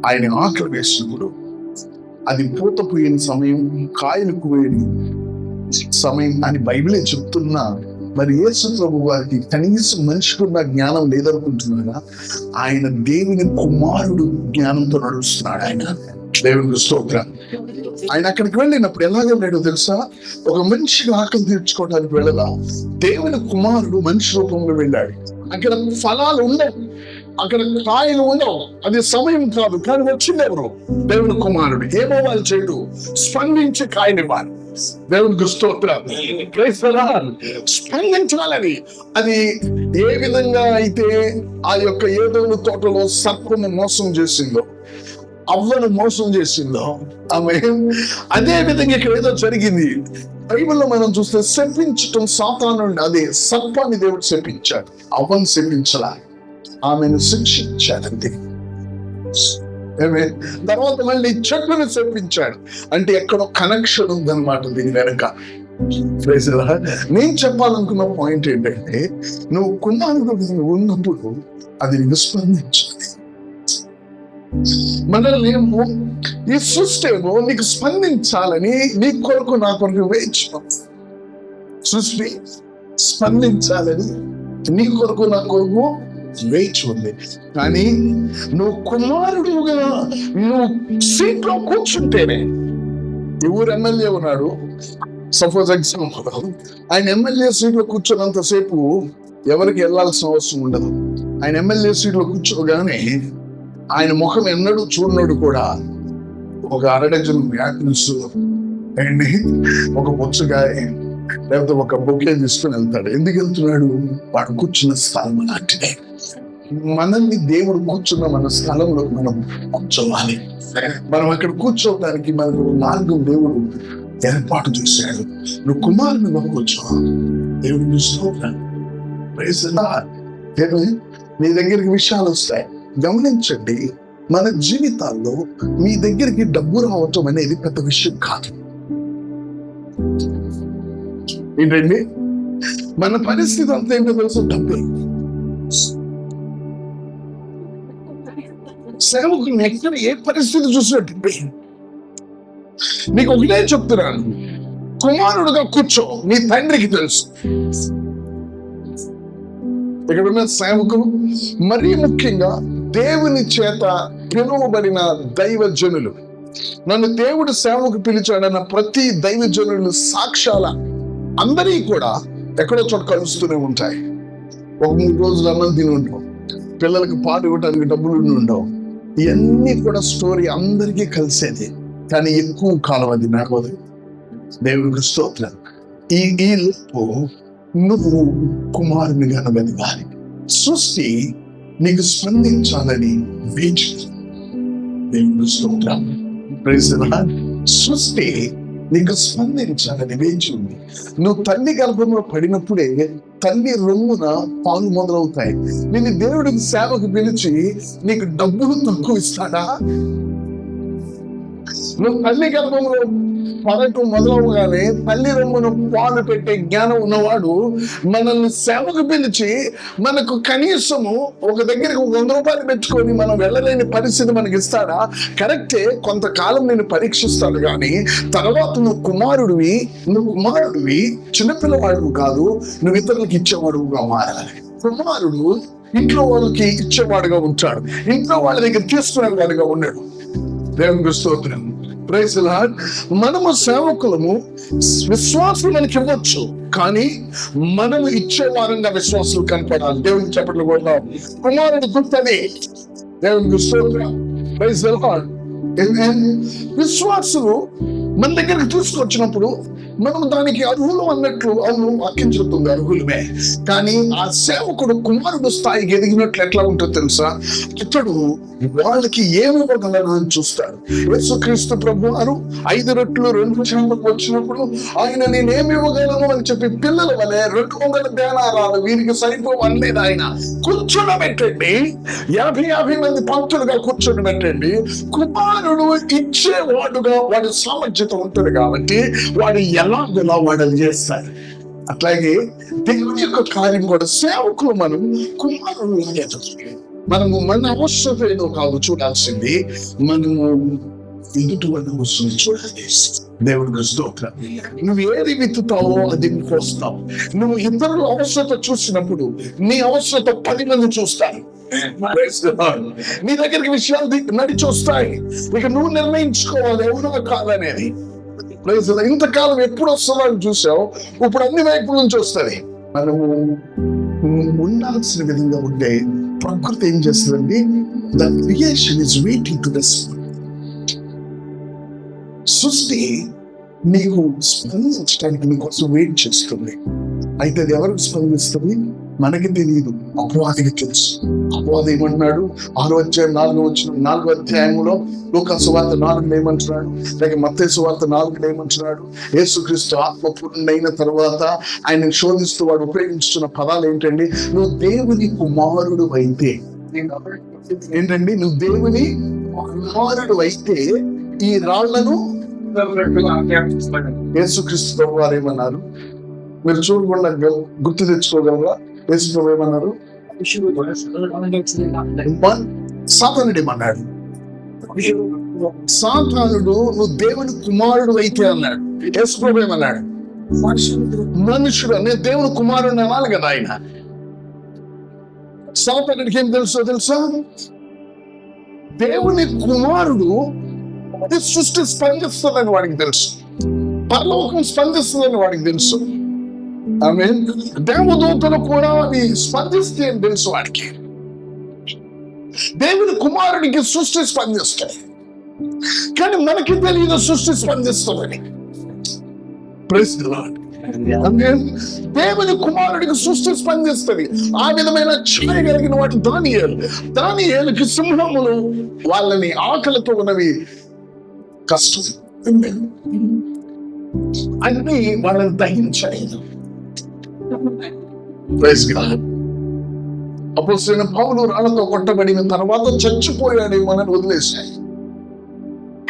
ఆయన ఆకలి వేసినప్పుడు అది పూత పోయిన సమయం, కాయలు పోయిన సమయం అని బైబిలే చెప్తున్నా. మరి యేసు ప్రభు వారికి కనీసం మనిషికున్న జ్ఞానం లేదనుకుంటున్నారా? ఆయన దేవుని కుమారుడు జ్ఞానంతో నడుస్తున్నాడు. ఆయన దేవునికి స్తోత్రం. ఆయన అక్కడికి వెళ్ళినప్పుడు ఎలాగ వెళ్ళాడో తెలుసా? ఒక మనిషిగా ఆకలి తీర్చుకోవడానికి వెళ్ళలా, దేవుని కుమారుడు మనిషి రూపంలో వెళ్ళాడు. అక్కడ ఫలాలు ఉండవు, అక్కడ కాయలు ఉండవు, అది సమయం కాదు. కానీ వచ్చింది ఎవరు? దేవుని కుమారుడు. ఏమో వాళ్ళు చేయడు, స్పందించి కాయనివ్వాలి. దేవునికి స్తోత్రం. స్పందించాలని. అది ఏ విధంగా అయితే ఆ యొక్క ఏదోను తోటలో సర్పము మోసం చేసిందో, అవ్వను మోసం చేసిందో, ఆమె అదే విధంగా ఇక్కడ ఏదో జరిగింది. బైబిల్లో మనం చూస్తే శపించటం సాతాను, అదే సర్పాన్ని దేవుడు శపించాడు, అవ్వను శపించలా, ఆమెను శిక్షించాడంతే. తర్వాత మళ్ళీ చెట్లను శపించాడు. అంటే ఎక్కడో కనెక్షన్ ఉందన్నమాట దీని వెనక. నేను చెప్పాలనుకున్న పాయింట్ ఏంటంటే, నువ్వు కుమారుడు ఉన్నప్పుడు అది నీకు స్పందించాలి. మనల్ని ఈ సృష్టి ఏమో నీకు స్పందించాలని నీ కొరకు నా కొరకు వేచి సృష్టి స్పందించాలని నీ కొరకు నా కొరకు వేచి ఉంది. కానీ నువ్వు కుమారుడుగా నువ్వు సీట్లో కూర్చుంటేనే, ఈ ఊరు ఎమ్మెల్యే ఉన్నాడు, సపోజ్ ఎగ్జాంపుల్, ఆయన ఎమ్మెల్యే సీట్లో కూర్చున్నంతసేపు ఎవరికి వెళ్ళాల్సిన అవసరం ఉండదు. ఆయన ఎమ్మెల్యే సీట్లో కూర్చోగానే ఆయన ముఖం ఎన్నడూ చూడనోడు కూడా ఒక అరడజన్ యాపిల్స్ అండి, ఒక పుచ్చకాయ, లేకపోతే ఒక బొకే తీసుకుని వెళ్తాడు. ఎందుకు వెళ్తున్నాడు? వాడు కూర్చున్న స్థలం అలాంటిదే. మనల్ని దేవుడు కూర్చున్న మన స్థలంలో మనం కూర్చోవాలి. మనం అక్కడ కూర్చోవడానికి మనకు మార్గం దేవుడు ఏర్పాటు చేశాడు. నువ్వు కుమారుని కూర్చో. దేవుడు నీ దగ్గరికి విషయాలు వస్తాయి. గమనించండి, మన జీవితాల్లో మీ దగ్గరికి డబ్బు రావటం అనేది పెద్ద విషయం కాదు. ఏంటండి, మన పరిస్థితి అంతా ఏంటో తెలుసు, డబ్బే. సేవకుని ఎక్కడ ఏ పరిస్థితి చూసినా డబ్బే. నీకు ఒకటే చెప్తున్నాను, కుమారుడుగా కూర్చో, నీ తండ్రికి తెలుసు. ఇక్కడ ఉన్న సేవకులు, మరీ ముఖ్యంగా దేవుని చేత పిలువబడిన దైవజనులు, నన్ను దేవుడు సేవకు పిలిచాడన్న ప్రతి దైవజనులు సాక్ష్యాల అందరికీ కూడా ఎక్కడో చోట కలుస్తూనే ఉంటాయి. ఒక 3 రోజులు అన్నం తిని ఉంటాం, పిల్లలకి పాలు ఇవ్వడానికి డబ్బులు ఉండవు. ఇవన్నీ కూడా స్టోరీ అందరికీ కలిసేది, కానీ ఎక్కువ కాలం అది నాకు దేవుడికి స్తోత్రం. ఈ లోపు నువ్వు కుమారునిగా వెదగాలి. సృష్టి నీకు స్పందించాలని వేచి, దేవుడికి స్తోత్రం. సృష్టి నీకు స్పందించాలని వేచి ఉంది. నువ్వు తల్లి గర్భంలో పడినప్పుడే తల్లి రొమ్మున పాలు మొదలవుతాయి. నిన్ను దేవుడికి సేవకు పిలిచి నీకు డబ్బులు తక్కువ ఇస్తాడా? నువ్వు తల్లి గర్భంలో పడటం మొదలవగానే తల్లి రొమ్మును పాలు పెట్టే జ్ఞానం ఉన్నవాడు మనల్ని సేవకు పిలిచి మనకు కనీసము ఒక దగ్గరికి 100 రూపాయలు పెట్టుకొని మనం వెళ్ళలేని పరిస్థితి మనకి ఇస్తాడా? కరెక్టే, కొంతకాలం నేను పరీక్షిస్తాడు, కానీ తర్వాత నువ్వు కుమారుడివి చిన్నపిల్లవాడు కాదు, నువ్వు ఇతరులకు ఇచ్చేవాడుగా మారాలి. కుమారుడు ఇంట్లో వాళ్ళకి ఇచ్చేవాడుగా ఉంటాడు, ఇంట్లో వాళ్ళ దగ్గర తీసుకునేవాడుగా ఉన్నాడు. దేవునికి స్తోత్రం. Praise the Lord. మనము సేవకులము, విశ్వాసం మనకి ఇవ్వచ్చు, కానీ మనము ఇచ్చే వారంగా విశ్వాసులు కనపడాలి. దేవునికి చెప్పట్లు కూడా కుమారుడు గుర్తని. దేవునికి స్తోత్రం. Praise the Lord. విశ్వాసులు మన దగ్గరికి తీసుకొచ్చినప్పుడు మనం దానికి అర్హులు అన్నట్లు, అవును వాక్యం చెప్తుంది అర్హులమే, కానీ ఆ సేవకుడు కుమారుడు స్థాయికి ఎదిగినట్లు ఎట్లా ఉంటుందో తెలుసా? ఇతడు వాళ్ళకి ఏమి ఇవ్వగలరు అని చూస్తాడు. యేసుక్రీస్తు ప్రభువారు 5 రొట్టెలు 2 చేపలు వచ్చినప్పుడు ఆయన నేనేమి ఇవ్వగలను అని చెప్పి పిల్లల వలె 200 దేనారాలు వీరికి సరిపోవలేదు. ఆయన కూర్చోబెట్టండి, 50 మంది పంక్తులుగా కూర్చోబెట్టండి. కుమారుడు ఇచ్చేవాడుగా వాడి సామర్థ్యత ఉంటుంది కాబట్టి వాడు ఎలాగోలా వాడని చేస్తారు. అట్లాగే దేవుని యొక్క కార్యం కూడా సేవకులు మనం కుమారుడు మనము మన అవసరం ఏదో కాదు చూడాల్సింది, మనము ఎదుటి వాళ్ళ అవసరం చూడాలి. దేవుడికి స్తోత్రం. నువ్వు ఏది విత్తుతావో అది కోస్తావు. నువ్వు ఇతరుల అవసరత చూసినప్పుడు నీ అవసరత 10 మంది చూస్తారు. నీ దగ్గరికి విషయాలు నడిచి వస్తాయి. ఇక నువ్వు నిర్ణయించుకోవాలి ఎవరో కాదనేది. ఇంతకాలం ఎప్పుడు వస్తుందో అని చూసావు, ఇప్పుడు అన్ని వైపుల నుంచి వస్తుంది. మనము ఉండాల్సిన విధంగా ఉండే ప్రకృతి ఏం చేస్తుందండి? The creation is waiting to this. సృష్టి నీకు స్పందించడానికి నీకోసం వెయిట్ చేస్తుంది. అయితే అది ఎవరికి స్పందిస్తుంది మనకి తెలియదు, అపవాదికి తెలుసు. అపవాది ఏమంటున్నాడు? 6వ అధ్యాయం 4వ అధ్యాయంలో లూకా సువార్త 4 ఏమంటున్నాడు, లేక మత్తయి సువార్త 4 ఏమంటున్నాడు? యేసుక్రీస్తు ఆత్మపూర్ణుడైన తర్వాత ఆయన శోధిస్తూ వాడు ఉపయోగించుతున్న పదాలు ఏంటండి? నువ్వు దేవుని కుమారుడు అయితే ఏంటండి? నువ్వు దేవుని కుమారుడు అయితే ఈ రాళ్లను యేసుక్రీస్తు వారు ఏమన్నారు? మీరు చూడకుండా గుర్తు తెచ్చుకోగలరా? యేసు ప్రభు ఏమన్నారు? సాతానుడు ఏమన్నాడు? సాతానుడు నువ్వు దేవుని కుమారుడు అయితే అన్నాడు. యేసు ప్రభు ఏమన్నాడు? మనుషుడు నేను దేవుని కుమారుడు అనాలి కదా. ఆయన సాతానుడికి ఏం తెలుసా? దేవుని కుమారుడు సృష్టి స్పందిస్తుందని వాడికి తెలుసు, పరలోకం స్పందిస్తుందని వాడికి తెలుసు. ఆమె దేవదూతలు కూడా అవి స్పందిస్తే అని తెలుసు వాడికి. దేవుని కుమారుడికి సృష్టి స్పందిస్తుంది, కానీ మనకి తెలియదు సృష్టి స్పందిస్తుందని. Praise the lord. దేవుని కుమారుడికి సృష్టి స్పందిస్తుంది. ఆ విధమైన ఛాయ కలిగిన వాడు దానియేలుకి సింహములు వాళ్ళని ఆకలితో ఉన్నవి కష్టం అన్ని వాళ్ళని దహించలేదు. అపోస్తలుడైన పౌలు రాళ్లతో కొట్టబడిన తర్వాత చచ్చిపోయాడేమో అని వదిలేశాయి,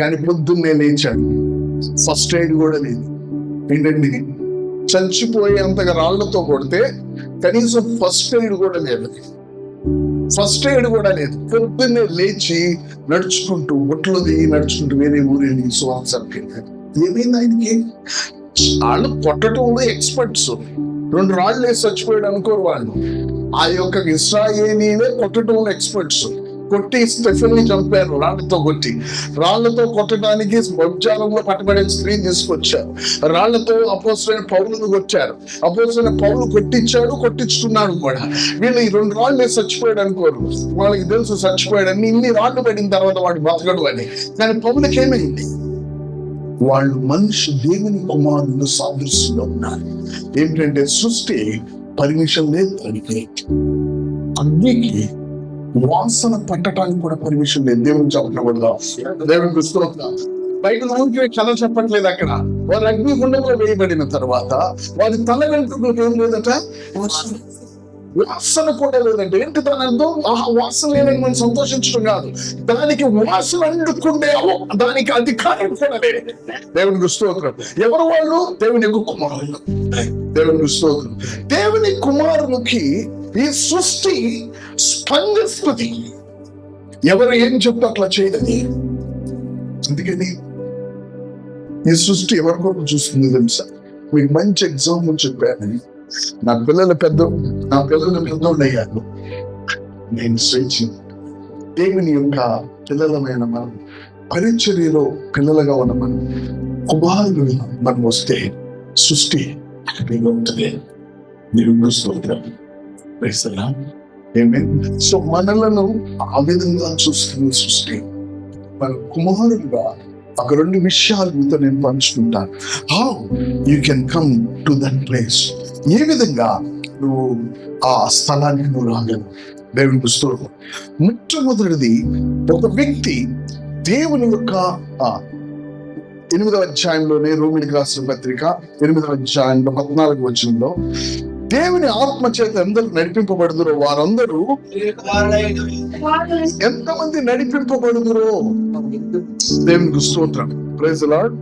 కానీ పొద్దున్నే లేచాడు. ఫస్ట్ ఎయిడ్ కూడా లేదు. ఏంటండి? చచ్చిపోయేంతగా రాళ్లతో కొడితే కనీసం ఫస్ట్ ఎయిడ్ కూడా లేదు. పొద్దున్నే లేచి నడుచుకుంటూ ఒట్లు దిగి నడుచుకుంటూ వేరే ఊరిని సువార్త. ఏమైంది ఆయనకి? వాళ్ళు కొట్టడంలో ఎక్స్పర్ట్స్. 2 రాళ్ళు వేసి చచ్చిపోయాడు అనుకోరు వాళ్ళు. ఆ యొక్క ఇశ్రాయేలీలే కొట్టడంలో ఎక్స్పర్ట్స్. కొట్టి స్టెఫెన్ని చంపారు రాళ్లతో కొట్టడానికి వజ్జాలంలో పట్టబడే స్త్రీని తీసుకొచ్చారు. రాళ్లతో అపోస్తలుడైన పౌలును కొట్టారు. అపోస్తలుడైన పౌలు కొట్టించుకున్నాడు కూడా. వీళ్ళు ఈ 2 రాళ్ళు వేసి చచ్చిపోయాడు అనుకోరు. వాళ్ళకి తెలుసు చచ్చిపోయాడని. ఇన్ని రాళ్ళు పడిన తర్వాత వాడు బతకడు అని. కానీ పౌలుకి ఏమైంది? వాళ్ళు దేవుని కుమారుడు సాదృశ్యంలో ఉన్నారు. ఏంటంటే సృష్టి పర్మిషన్ లేదు దానికి. అగ్నికి వాసన పట్టడానికి కూడా పర్మిషన్ లేదు. దేవుని చెప్పకూడదా? దేవుని స్తోత్రం. బయట లోకి కథ చెప్పట్లేదు. అక్కడ వారి అగ్నిగుండంలో వేయబడిన తర్వాత వారి తల వెంట్రుకలకు ఏం లేదట? వాసన కూడా లేదంటే ఏంటి దాని అర్థం? వాసన లేదని మనం సంతోషించడం కాదు, దానికి వాసన అంటుకుండే దానికి అధికారం కూడా లేదు. దేవునికి స్తోత్రం. ఎవరు వాళ్ళు? దేవుని యొక్క కుమారులు. దేవునికి స్తోత్రం. దేవుని కుమారునికి ఈ సృష్టి స్పందిస్తుంది. ఎవరు ఏం చెప్తే అట్లా చేయదని. అందుకని ఈ సృష్టి ఎవరి కొరకు చూస్తుంది తెలుసా? మీకు మంచి ఎగ్జాంపుల్ చెప్పాను. నా పిల్లలు పెద్దోళ్ళు అయ్యారు. నేను స్వేచ్ఛ దేవుని యొక్క పిల్లలమైన మనం, పరిచర్యలో పిల్లలుగా ఉన్న మనం, కుమారులు మనం వస్తే సృష్టి ఉంటుంది. సో మనలను ఆ విధంగా చూస్తుంది సృష్టి. మన కుమారులుగా ఒక 2 విషయాలు మీతో నేను పంచుకుంటాను. How you can come to that place. ఏ విధంగా నువ్వు ఆ స్థలానికి నువ్వు రాగలవు. దేవుని పుస్తకం మొట్టమొదటిది, ఒక వ్యక్తి దేవుని యొక్క 8వ అధ్యాయంలోనే, రోమిలికి రాసిన పత్రిక 8వ అధ్యాయంలో 14వ వచనంలో, దేవుని ఆత్మ చేత ఎందరు నడిపింపబడుదురో వారందరూ. ఎంతమంది నడిపింపబడుదురో? దేవునికి స్తోత్రం. Praise the Lord.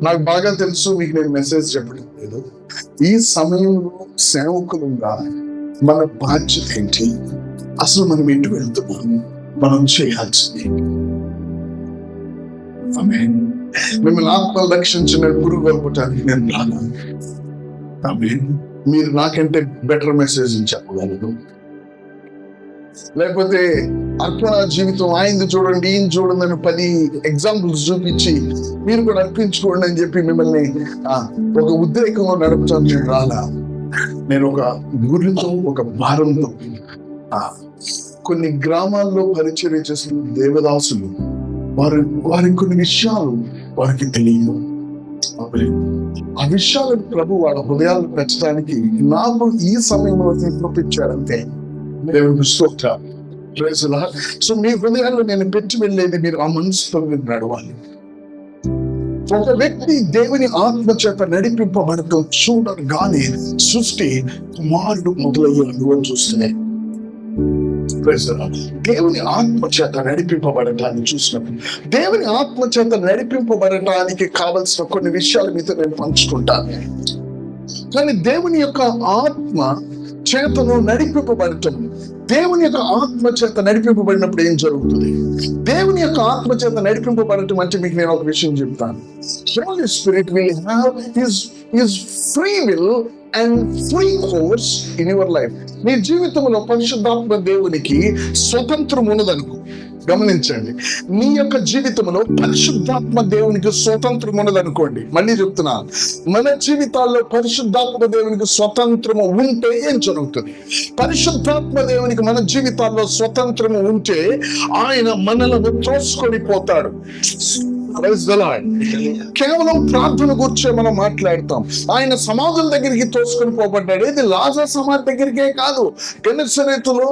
నాకు బాగా తెలుసు, మీకు నేను మెసేజ్ చెప్పడం లేదు. ఈ సమయంలో సేవకులుగా మన బాధ్యత ఏంటి? అసలు మనం ఎటు వెళ్తున్నాం? మనం చేయాల్సింది. మిమ్మల్ని ఆత్మ రక్షించిన గురువు అనుకోవటానికి నేను రాను. మీరు నాకంటే బెటర్ మెసేజ్ చెప్పగలరు. లేకపోతే అర్పణ జీవితం ఆయనది చూడండి, ఈయన చూడండి అని 10 ఎగ్జాంపుల్స్ చూపించి మీరు కూడా అర్పించుకోండి అని చెప్పి మిమ్మల్ని ఒక ఉద్రేకంలో నడపటాను నేను రాలా. నేను ఒక గురితో, ఒక భారంతో, కొన్ని గ్రామాల్లో పరిచర్య చేస్తున్న దేవదాసులు, వారికి కొన్ని విషయాలు వారికి తెలియదు. ఆ విషయాలను ప్రభు వాళ్ళ హృదయాలు పెంచడానికి నాకు ఈ సమయంలో చూపించాడంతే. దేవుని స్తోత్రం. Praise the Lord. సో మీ హృదయాల్లో నేను పెట్టి వెళ్ళేది మీరు ఆ మనసుతో మీరు నడవాలి. ఒక వ్యక్తి దేవుని ఆత్మ చేత నడిపింపబడటం చూడగానే సృష్టి కుమారుడు మొదలయ్యే అనుభవం చూస్తున్నాయి. దేవుని ఆత్మ చేత నడిపింపబడటాన్ని చూసినప్పుడు, దేవుని ఆత్మ చేత నడిపింపబడటానికి కావలసిన కొన్ని విషయాలు మీతో నేను పంచుకుంటాను. కానీ దేవుని యొక్క ఆత్మ చేతను నడిపింపబడటం, దేవుని యొక్క ఆత్మ చేత నడిపింపబడినప్పుడు ఏం జరుగుతుంది? దేవుని యొక్క ఆత్మ చేత నడిపింపబడటం అంటే మీకు నేను ఒక విషయం చెప్తాను. Holy Spirit will have his free will and free course in your life. నీ జీవితంలో పరిశుద్ధాత్మ దేవునికి స్వతంత్రం ఉన్నదనుకో. గమనించండి, నీ యొక్క జీవితంలో పరిశుద్ధాత్మ దేవునికి స్వతంత్రం ఉన్నదనుకోండి. మళ్ళీ చెప్తున్నా, మన జీవితాల్లో పరిశుద్ధాత్మ దేవునికి స్వతంత్రము ఉంటే ఏం జరుగుతుంది? పరిశుద్ధాత్మ దేవునికి మన జీవితాల్లో స్వతంత్రము ఉంటే ఆయన మనలను త్రోసుకొని పోతాడు. కేవలం ప్రార్థన గురించే మనం మాట్లాడతాం. ఆయన సమాధుల దగ్గరికి తోసుకొని పోబడ్డాడు. ఇది లాజర్ సమాధి దగ్గరికే కాదు, గెనెసరేతులో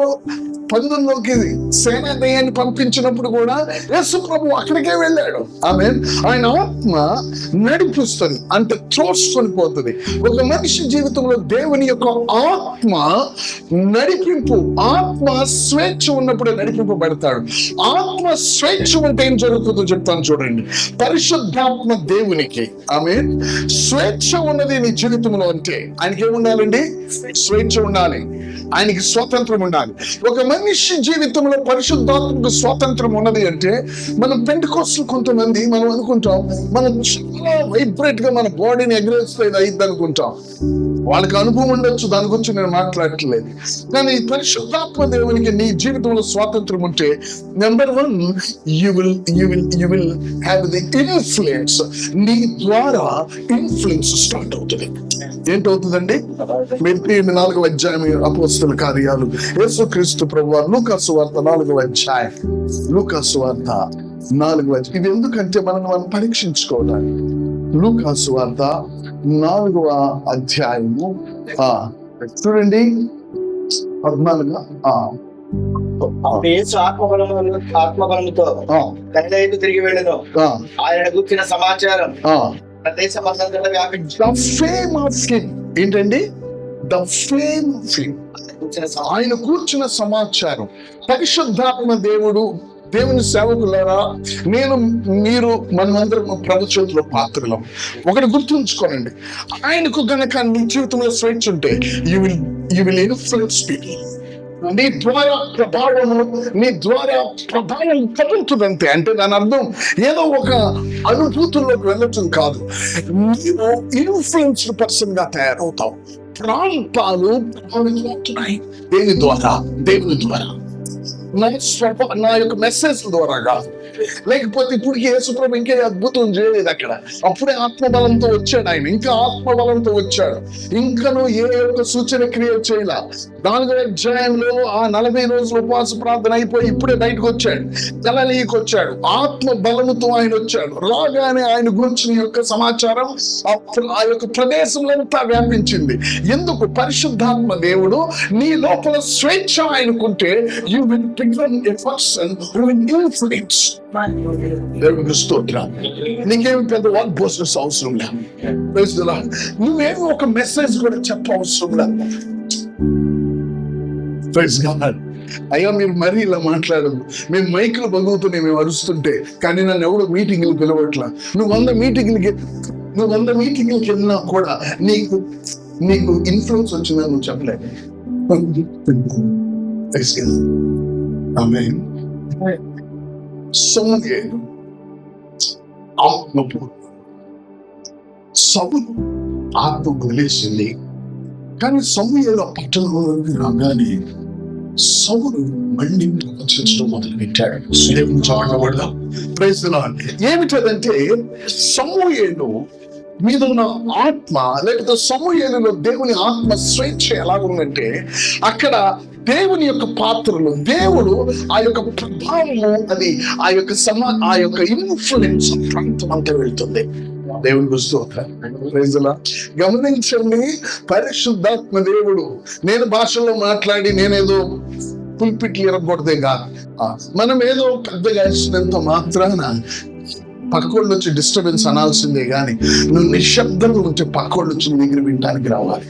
19లోకి సేనాదయాన్ని పంపించినప్పుడు కూడా యేసు ప్రభు అక్కడికే వెళ్ళాడు. ఆమేన్. ఆయన ఆత్మ నడిపిస్తుంది, అంటే త్రోసుకొని పోతుంది. ఒక మనిషి జీవితంలో దేవుని యొక్క ఆత్మ నడిపింపు, ఆత్మ స్వేచ్ఛ ఉన్నప్పుడే నడిపింపబడతాడు. ఆత్మ స్వేచ్ఛ ఉంటే ఏం జరుగుతుందో చెప్తాను చూడండి. పరిశుద్ధాత్మ దేవునికి ఆమేన్ స్వేచ్ఛ ఉన్నది నీ జీవితంలో అంటే ఆయనకి ఏముండాలండి? స్వేచ్ఛ ఉండాలి, ఆయనకి స్వాతంత్రం ఉండాలి. ఒక మనిషి జీవితంలో పరిశుద్ధాత్మకు స్వాతంత్రం ఉన్నది అంటే, మనం పెంటెకోస్టల్ కొంతమంది మనం అనుకుంటాం మనం చాలా వైబ్రేట్ గా మన బాడీని ఎగరేస్తే ఇది అయింది అనుకుంటాం. వాళ్ళకి అనుభవం ఉండొచ్చు, దాని గురించి నేను మాట్లాడట్లేదు. కానీ పరిశుద్ధాత్మ దేవునికి నీ జీవితంలో స్వాతంత్రం ఉంటే, number 1 you will have the influence. నీ ద్వారా ఇన్ఫ్లుయెన్స్ స్టార్ట్ అవుతుంది. ఏంటవుతుందండి? మీరు 4వ అధ్యాయం అపోస్తల కార్యాలు, యేసుక్రీస్తు ప్రభువారు లూకా సువార్త 4వ అధ్యాయం, లూకా సువార్త 4వ అధ్యాయం. ఇది ఎందుకంటే మనం పరీక్షించుకోవాలి. లూకా సువార్త 4వ అధ్యాయము చూడండి 14. ఆత్మబలముతో గలిలయకు తిరిగి వెళ్ళను. ఆయన గుర్చిన సమాచారం దేశమంతటా వ్యాపించింది. The fame of him ఏంటండి? The fame of him. కూర్చిన ఆయన కూర్చున్న సమాచారం. పరిశుద్ధాత్మ దేవుడు, దేవుని సేవకులారా, మీరు మనమందరం ప్రభు చేతిలో పాత్రలం. ఒకటి గుర్తుంచుకోనండి, ఆయనకు గనక నీ జీవితంలో స్వేచ్ఛ ఉంటే యు విల్ ఇన్ఫ్లుయెన్స్ పీపుల్. నీ ద్వారా ప్రభావం కలుగుతుందంతే. అంటే దాని అర్థం ఏదో ఒక అనుభూతుల్లోకి వెళ్ళటం కాదు, నీవు ఇన్ఫ్లుయెన్స్డ్ పర్సన్ గా తయారవుతావు. ప్రాంతాలు ప్రభావితమవుతున్నాయి దేవుని ద్వారా. నా యొక్క మెసేజ్ ద్వారా కాదు, లేకపోతే ఇప్పుడు యేసుప్రభు ఇంకే అద్భుతం చేయలేదు అక్కడ. అప్పుడే ఆత్మబలంతో వచ్చాడు ఆయన, ఇంకా ఆత్మబలంతో వచ్చాడు. ఇంకను ఏ యొక్క సూచన క్రియ చేయాల. 4వ అధ్యాయంలో ఆ 40 రోజులు ఉపవాస ప్రార్థన అయిపోయి ఇప్పుడే బయటకు వచ్చాడు, గలిలయకి వచ్చాడు. ఆత్మ బలముతో ఆయన వచ్చాడు. రాగానే ఆయన గురించిన యొక్క సమాచారం ఆ యొక్క ప్రదేశంలోంతా వ్యాపించింది. ఎందుకు? పరిశుద్ధాత్మ దేవుడు నీ లోపల స్వేచ్ఛ ఆయనకుంటే you will become a person who will influence. దేవునికి స్తోత్రం. నీకేమి పెద్ద వాల్ పోస్టర్స్ అవసరం లేదు, నువ్వేమి ఒక మెసేజ్ కూడా చెప్పవసరం లేదు. అయ్యా మీరు మరీ ఇలా మాట్లాడదు, మేము మైకులు బగులుతున్నాయి, మేము అరుస్తుంటే, కానీ నన్ను ఎవడో మీటింగ్లు పిలవట్లా. నువ్వు 100 మీటింగ్లకి వెళ్ళినా కూడా నీకు ఇన్ఫ్లుయెన్స్ వచ్చిందని నువ్వు చెప్పలేదు. ఆమేన్. సమూయేలు సౌలు ఆత్మ వదిలేసింది, కానీ సమూయేలు ఆ పట్టణంలోకి రాగానే సౌలు మళ్ళీ ప్రవచించడం మొదలుపెట్టాడు. ఏమిటదంటే సమూయేలు మీద ఉన్న ఆత్మ, లేకపోతే సమూయేలులో దేవుని ఆత్మ స్వేచ్ఛ ఎలా ఉందంటే, అక్కడ దేవుని యొక్క పాత్రలు, దేవుడు ఆ యొక్క ప్రభావము, అది ఆ యొక్క ఇన్ఫ్లుయెన్స్ ప్రాంతం అంతా వెళ్తుంది. దేవుని స్తోత్రం. గమనించండి, పరిశుద్ధాత్మ దేవుడు నేను భాషలో మాట్లాడి నేనేదో పుల్పిట్లు ఎరగొడదే కాదు. మనం ఏదో పెద్దగా ఇచ్చినంత మాత్రాన పక్కోళ్ళు వచ్చి డిస్టర్బెన్స్ అనాల్సిందే గాని నువ్వు నిశ్శబ్దంగా ఉంటే పక్కోళ్ళు వచ్చి నీ దగ్గర వినటానికి రావాలి.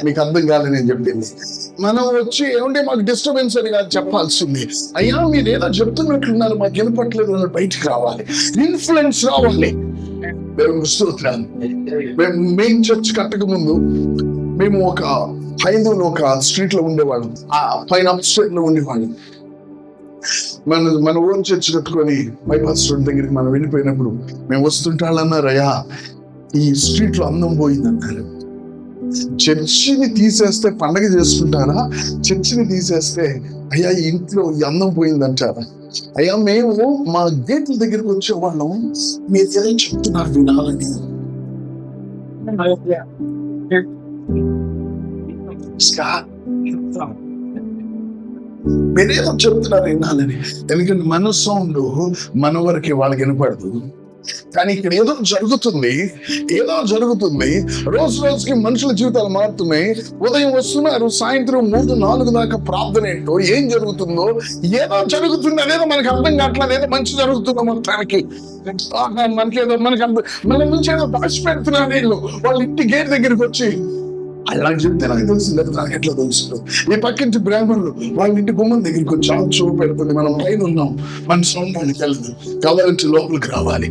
మీకు అర్థం కాలేదు నేను చెప్పింది. మనం వచ్చి ఏమంటే మాకు డిస్టర్బెన్స్ అని కాదు చెప్పాల్సింది. అయ్యా మీరు ఏదో చెప్తున్నట్లున్నారు, మాకు వినపట్లేదు అని బయటికి రావాలి, ఇన్ఫ్లుయెన్స్ రావాలి. దేవుని స్తోత్రం. మెయిన్ చర్చ్ కట్టక ముందు మేము ఒక హైందవులు ఒక స్ట్రీట్ లో ఉండేవాళ్ళం, ఆ పైన అప్ స్ట్రీట్ లో ఉండేవాళ్ళం. మన ఓన్ చర్చ్ కట్టుకొని బైపాస్ రోడ్ దగ్గరికి మనం వెళ్ళిపోయినప్పుడు మేము వస్తుంటే వాళ్ళు అన్నారు, అయ్యా ఈ స్ట్రీట్ లో అందం పోయింది అన్నారు. చర్చిని తీసేస్తే పండగ చేసుకుంటారా, చర్చిని తీసేస్తే అయ్యా ఈ ఇంట్లో ఈ అందం పోయిందంటారా? అయ్యా మేము మా గేట్ల దగ్గరికి వచ్చేవాళ్ళం, మీరు ఏం చెప్తున్నారు వినాలని. మీరేదో చెప్తున్నారు వినాలని. ఎందుకంటే మన సౌండ్ మన వరకే వాళ్ళకి వినపడదు. కానీ ఇక్కడ ఏదో జరుగుతుంది. రోజు రోజుకి మనుషుల జీవితాలు మారుతున్నాయి. ఉదయం వస్తున్నారు, సాయంత్రం 3-4 దాకా ప్రార్థన ఏంటో, ఏం జరుగుతుందో ఏదో జరుగుతుంది. అదేదో మనకు అర్థం కావట్లేదు, ఏదో మంచి జరుగుతుందో మొత్తానికి మనకి అర్థం. మన నుంచి ఏదో దాచి పెడుతున్నారు వీళ్ళు. వాళ్ళ ఇంటి గేట్ దగ్గరికి వచ్చి అలా చెప్తే నాకు తెలుసు, లేదా నాకు ఎట్లా తెలుసు. ఈ పక్కింటి బ్రాహ్మణులు వాళ్ళ ఇంటి గుమ్మం దగ్గరికి వచ్చి చూ పెడుతుంది, మనం పైన ఉన్నాం, మన సౌండ్ వాళ్ళకి వెళ్ళదు, కావాలంటే లోపలికి రావాలి.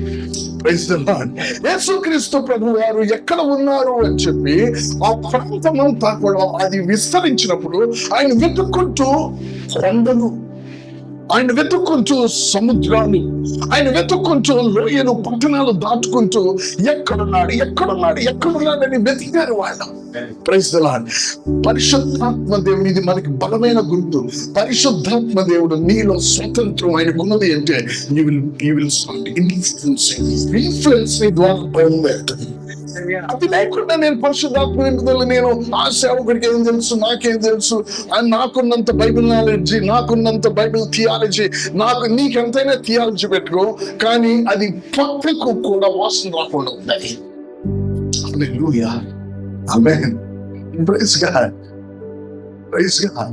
యేసుక్రీస్తు ప్రభు వారు ఎక్కడ ఉన్నారు అని చెప్పి ఆ ప్రాంతం అంతా కూడా అది విస్తరించినప్పుడు ఆయన వెతుక్కుంటూ కొండలు, ఆయన వెతుక్కుంటూ సముద్రాలు, ఆయన వెతుక్కుంటూ లోయలు, పట్టణాలు దాటుకుంటూ ఎక్కడున్నాడని వెతికారు వాళ్ళు. Praise the Lord. పరిశుద్ధాత్మ దేవుడు, ఇది మనకి బలమైన గుర్తు. పరిశుద్ధాత్మ దేవుడు నీలో స్వతంత్రం ఆయనకు ఉన్నది అంటే you will start ఇన్ఫ్లుయెన్స్ నీ ద్వారా బయలుదేరుతుంది. అది లేకుండా నేను పరిశుద్ధాత్మ నింపుదల, నేను ఆ సేవకుడికి ఏం తెలుసు, నాకేం తెలుసు, నాకున్నంత బైబిల్ నాలెడ్జి, నాకున్నంత బైబిల్ థియాలజీ, నీకెంతైనా థియాలజీ పెట్టుకో, కానీ అది పక్కకు కూడా వాసన రాకుండా ఉండాలి. హల్లెలూయా. Amen. Praise God. Praise God.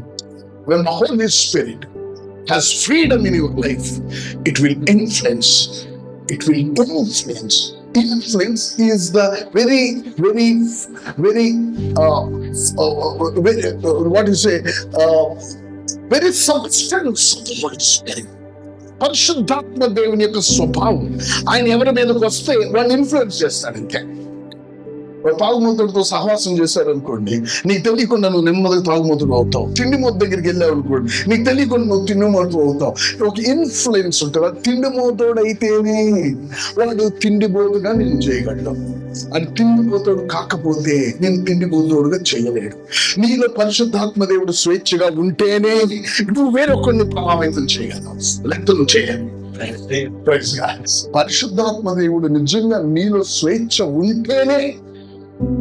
When the Holy Spirit has freedom in your life, it will influence Influence is the very what you say, very substance of the Holy Spirit. పరిశుద్ధాత్మ దేవుని యొక్క స్వభావం. ఆయన ఎవరి మీదకి వస్తే వాడిని ఇన్ఫ్లుయెన్స్ చేస్తాడు. అంతే. తాగుమూతుడితో సహవాసం చేశారు అనుకోండి, నీకు తెలియకుండా నువ్వు నెమ్మదిగా తాగుమూతుడు అవుతావు. తిండి మూత దగ్గరికి వెళ్ళావు అనుకోండి, నీకు తెలియకుండా నువ్వు తిండి మూత అవుతావు. ఒక ఇన్ఫ్లుయెన్స్ ఉంటుంది. ఆ తిండి మూతోడు అయితేనే వాడు తిండి బోతుగా నేను చేయగలడు. అది తిండి పోతోడు కాకపోతే నేను తిండి పోతోడుగా చేయలేడు. నీలో పరిశుద్ధాత్మ దేవుడు స్వేచ్ఛగా ఉంటేనే నువ్వు వేరొకరిని ప్రభావితం చేయగలవు, లేకపోతే నువ్వు చేయలేవు. పరిశుద్ధాత్మ దేవుడు నిజంగా నీలో స్వేచ్ఛ ఉంటేనే,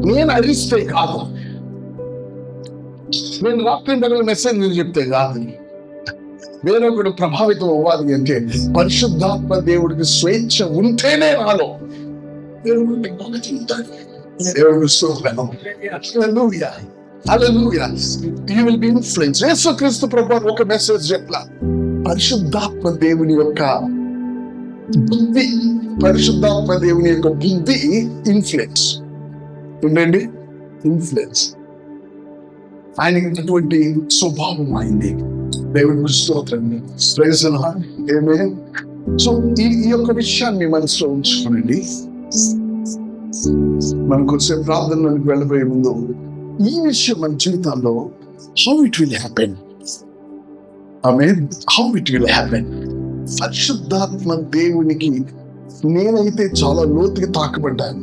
నేను అరిస్తే కాదు, నేను రాత్రి పగల మెసేజ్ చెప్తే కాదు, వేరొకడు ప్రభావితం అవ్వాలి అంటే పరిశుద్ధాత్మ దేవుడికి స్వేచ్ఛ ఉంటేనే నాలో యేసుక్రీస్తు ప్రభువు ఒక మెసేజ్ చెప్పలా, పరిశుద్ధాత్మ దేవుని యొక్క బుద్ధి, పరిశుద్ధాత్మ దేవుని యొక్క బుద్ధి ఇన్ఫ్లుయెన్స్ ఏంటండి? ఇన్ఫ్లుయెన్స్. ఆయనకి అటువంటి స్వభావం అయింది. దేవుడికి స్తోత్రం. Praise the lord. ఆమేన్. సో ఈ యొక్క విషయాన్ని మనసులో ఉంచుకోనండి. మనం కొంచెం ప్రార్థనలోకి వెళ్ళబోయే ముందు ఈ విషయం మన జీవితాల్లో how it will happen, amen, how it will happen. పరిశుద్ధాత్మ దేవునికి నేనైతే చాలా లోతుగా తాకబడ్డాను.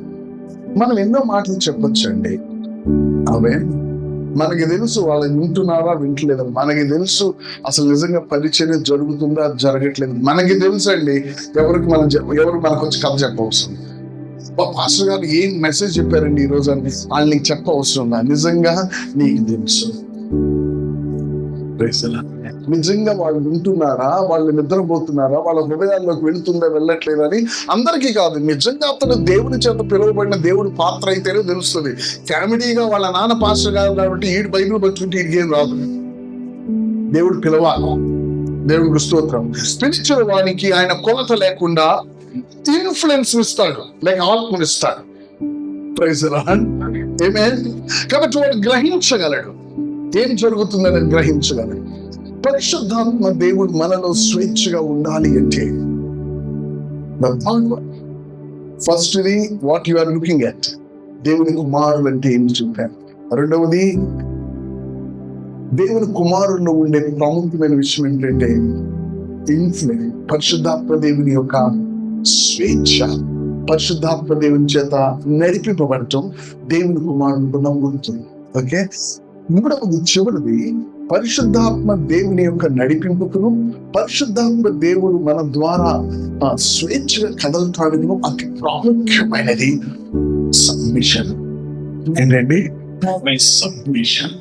మనం ఎన్నో మాటలు చెప్పొచ్చండి, ఆమేన్. మనకి తెలుసు వాళ్ళు వింటున్నారా వింటలేదా, మనకి తెలుసు అసలు నిజంగా పరిచయం జరుగుతుందా జరగట్లేదు, మనకి తెలుసు అండి. ఎవరు మనకు వచ్చి కథ చెప్పవసరం, పాస్టర్ గారు ఏం మెసేజ్ చెప్పారండి ఈ రోజు అని వాళ్ళు నీకు చెప్పవసరం, నిజంగా నీకు తెలుసు. నిజంగా వాళ్ళు వింటున్నారా, వాళ్ళు నిద్రపోతున్నారా, వాళ్ళ హృదయాల్లోకి వెళుతుందా వెళ్ళట్లేదని అందరికీ కాదు, నిజంగా అతను దేవుని చేత పిలువబడిన దేవుడి పాత్ర అయితేనే తెలుస్తుంది. కామెడీగా వాళ్ళ నాన్న పాస్టర్ గారు కాబట్టి ఈడు బైబిల్ పట్టుకుంటే ఈడికేం రాదు. దేవుడు పిలవాలి. దేవుడికి స్తోత్రం. పిలిచిన వానికి ఆయన కొలత లేకుండా ఇన్ఫ్లుయెన్స్ ఇస్తాడు, లేక ఆత్మనిస్తాడు. Praise the lord. ఆమేన్. కాబట్టి వాడు గ్రహించగలడు, ఏం జరుగుతుందని గ్రహించగలడు. పరిశుద్ధాత్మ దేవుడు మనలో స్వేచ్ఛగా ఉండాలి అంటే ఫస్ట్ది what you are looking at, దేవుని కుమారులు అంటే ఏమి చెప్పారు. రెండవది దేవుని కుమారుల్లో ఉండే ప్రాముఖ్యమైన విషయం ఏంటంటే ఇన్ఫ్లుయెన్స్. పరిశుద్ధాత్మ దేవుని యొక్క స్వేచ్ఛ, పరిశుద్ధాత్మ దేవుని చేత నడిపింపబడటం దేవుని కుమారుడు నమ్ముతుంది. ఓకే. మూడవది చివరిది పరిశుద్ధాత్మ దేవుని యొక్క నడిపింపుకును, పరిశుద్ధాత్మ దేవుడు మన ద్వారా స్వేచ్ఛగా కదలటానికి అతి ప్రాముఖ్యమైనది సబ్మిషన్. ఏంటండి? సబ్మిషన్.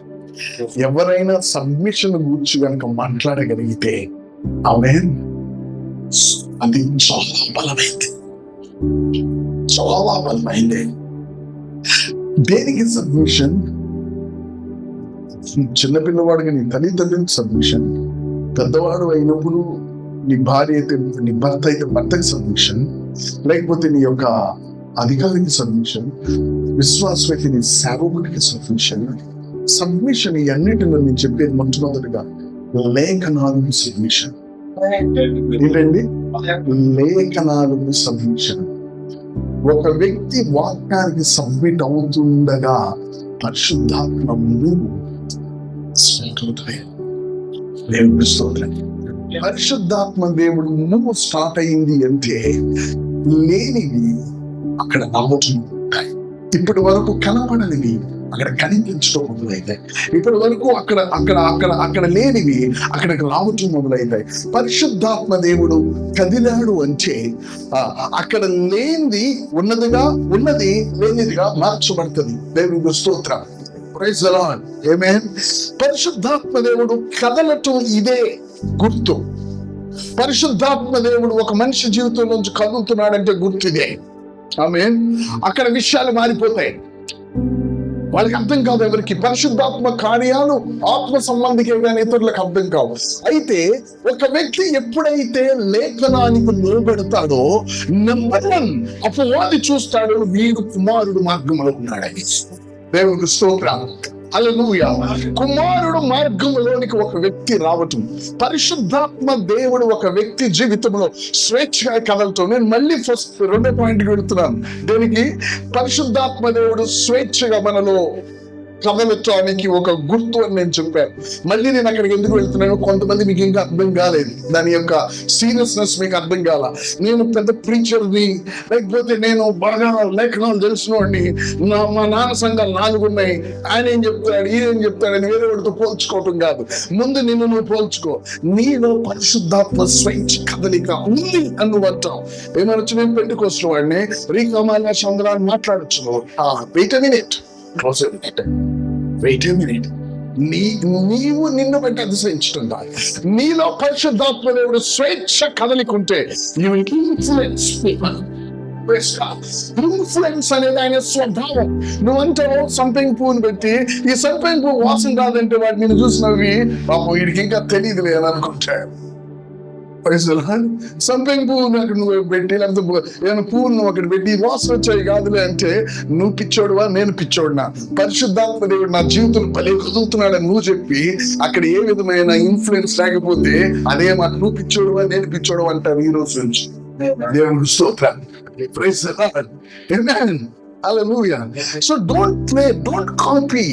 ఎవరైనా సబ్మిషన్ గురించి కనుక మాట్లాడగలిగితే ఆమేన్, అది చాలా బలమైంది, చాలా బలమైంది. దేనికి సబ్మిషన్? చిన్నపిల్లవాడికి నీ తల్లిదండ్రులకు సబ్మిషన్, పెద్దవాడు అయినప్పుడు నీ భార్య అయితే నీ భర్త అయితే భర్తకి సబ్మిషన్, లేకపోతే నీ యొక్క అధికారికి సబ్మిషన్, విశ్వాసం అయితే నీ సేవకుడికి సబ్మిషన్. సబ్మిషన్ ఈ అన్నిటిలో నేను చెప్పేది మొట్టమొదటిగా లేఖనాలకు సబ్మిషన్. ఏంటండి? లేఖనాలకు సబ్మిషన్. ఒక వ్యక్తి వాక్యానికి సబ్మిట్ అవుతుండగా పరిశుద్ధాత్మ పరిశుద్ధాత్మ దేవుడు నువ్వు స్టార్ట్ అయింది అంటే లేనివి అక్కడ నమ్ముతుంటాయి. ఇప్పటి వరకు కనపడనివి అక్కడ కనిపించడం మొదలైతాయి. ఇప్పటి వరకు అక్కడ లేనివి అక్కడికి రావటం మొదలైతాయి. పరిశుద్ధాత్మ దేవుడు కదిలాడు అంటే అక్కడ లేనిది ఉన్నదిగా, ఉన్నది లేనిదిగా మార్చబడుతుంది. దేవునికి స్తోత్రం. Praise the lord. ఆమేన్. పరిశుద్ధాత్మ దేవుడు కదలటం ఇదే గుర్తు. పరిశుద్ధాత్మ దేవుడు ఒక మనిషి జీవితం నుంచి కదులుతున్నాడంటే గుర్తు ఇదే. ఆమేన్. అక్కడ విషయాలు మారిపోతాయి. వాళ్ళకి అర్థం కాదు. ఎవరికి పరిశుద్ధాత్మ కార్యాలు ఆత్మ సంబంధికే కానీ ఇతరులకు అర్థం కావు. అయితే ఒక వ్యక్తి ఎప్పుడైతే లేఖనానికి లోబెడతాడో నెంబర్ 1 అపవాది చూస్తాడు, వీడు కుమారుడు మార్గంలో ఉన్నాడని. దేవునికి స్తోత్రం. హల్లెలూయా. కుమారుడు మార్గంలోనికి ఒక వ్యక్తి రావటం, పరిశుద్ధాత్మ దేవుడు ఒక వ్యక్తి జీవితంలో స్వేచ్ఛగా కదలటం. నేను మళ్ళీ ఫస్ట్ 2వ పాయింట్కి వెళుతున్నాను. దీనికి పరిశుద్ధాత్మ దేవుడు స్వేచ్ఛగా మనలో కదలటానికి ఒక గుర్తు అని నేను చెప్పాను. మళ్ళీ నేను అక్కడికి ఎందుకు వెళ్తున్నాను, కొంతమంది మీకు ఇంకా అర్థం కాలేదు, దాని యొక్క సీరియస్నెస్ మీకు అర్థం కాల. నేను పెద్ద ప్రీచర్ని, లేకపోతే నేను బాగా లేఖనాలు తెలిసినోడిని, మా నాన్న సంఘాలు 4 ఉన్నాయి, ఆయన ఏం చెప్తాడు ఈయనేం చెప్తాడని వేరే వాడితో పోల్చుకోవటం కాదు. ముందు నిన్ను నువ్వు పోల్చుకో. నీలో పరిశుద్ధాత్మ స్వేచ్ఛ కదలిక ఉంది అని నువ్వు అంటావు. ఏమనొచ్చు, నేను పెట్టుకొచ్చిన వాడిని రీకమాల చంద్రాన్ని మాట్లాడచ్చు. Wait a minute. నీవు నిన్ను బట్టి అతిశయించుతుందా? నీలో పరిశుద్ధాత్మ దేవుడు స్వేచ్ఛ కదలికుంటే యు ఇన్ఫ్లుయెన్స్ పీపుల్. ఇన్ఫ్లుయెన్స్ అనేది ఆయన స్వభావం. నువ్వంటావు సంపెంగ్ పువ్వుని పెట్టి, ఈ సంపెంగ్ పువ్వు వాసన రాదంటే వాడు నేను చూసినవి పాపం వీడికి ఇంకా తెలియదులే అని అనుకుంటాడు. సంపెంగ్ పువ్వు అక్కడ నువ్వు పెట్టి, లేకపోతే ఏమైనా పువ్వులు నువ్వు అక్కడ పెట్టి వాసన వచ్చాయి కాదులే అంటే నువ్వు పిచ్చోడువా, నేను పిచ్చోడునా? పరిశుద్ధాత్మ దేవుడు నా జీవితం భలే కుదురుతున్నాడని నువ్వు చెప్పి అక్కడ ఏ విధమైన ఇన్ఫ్లుయెన్స్ లేకపోతే అదే మాట నువ్వు పిచ్చోడువా, నేను పిచ్చోడు అంటారు ఈ రోజు నుంచి. దేవుడు స్తోత్రం. Praise the Lord. Amen. Hallelujah. So don't play, don't copy.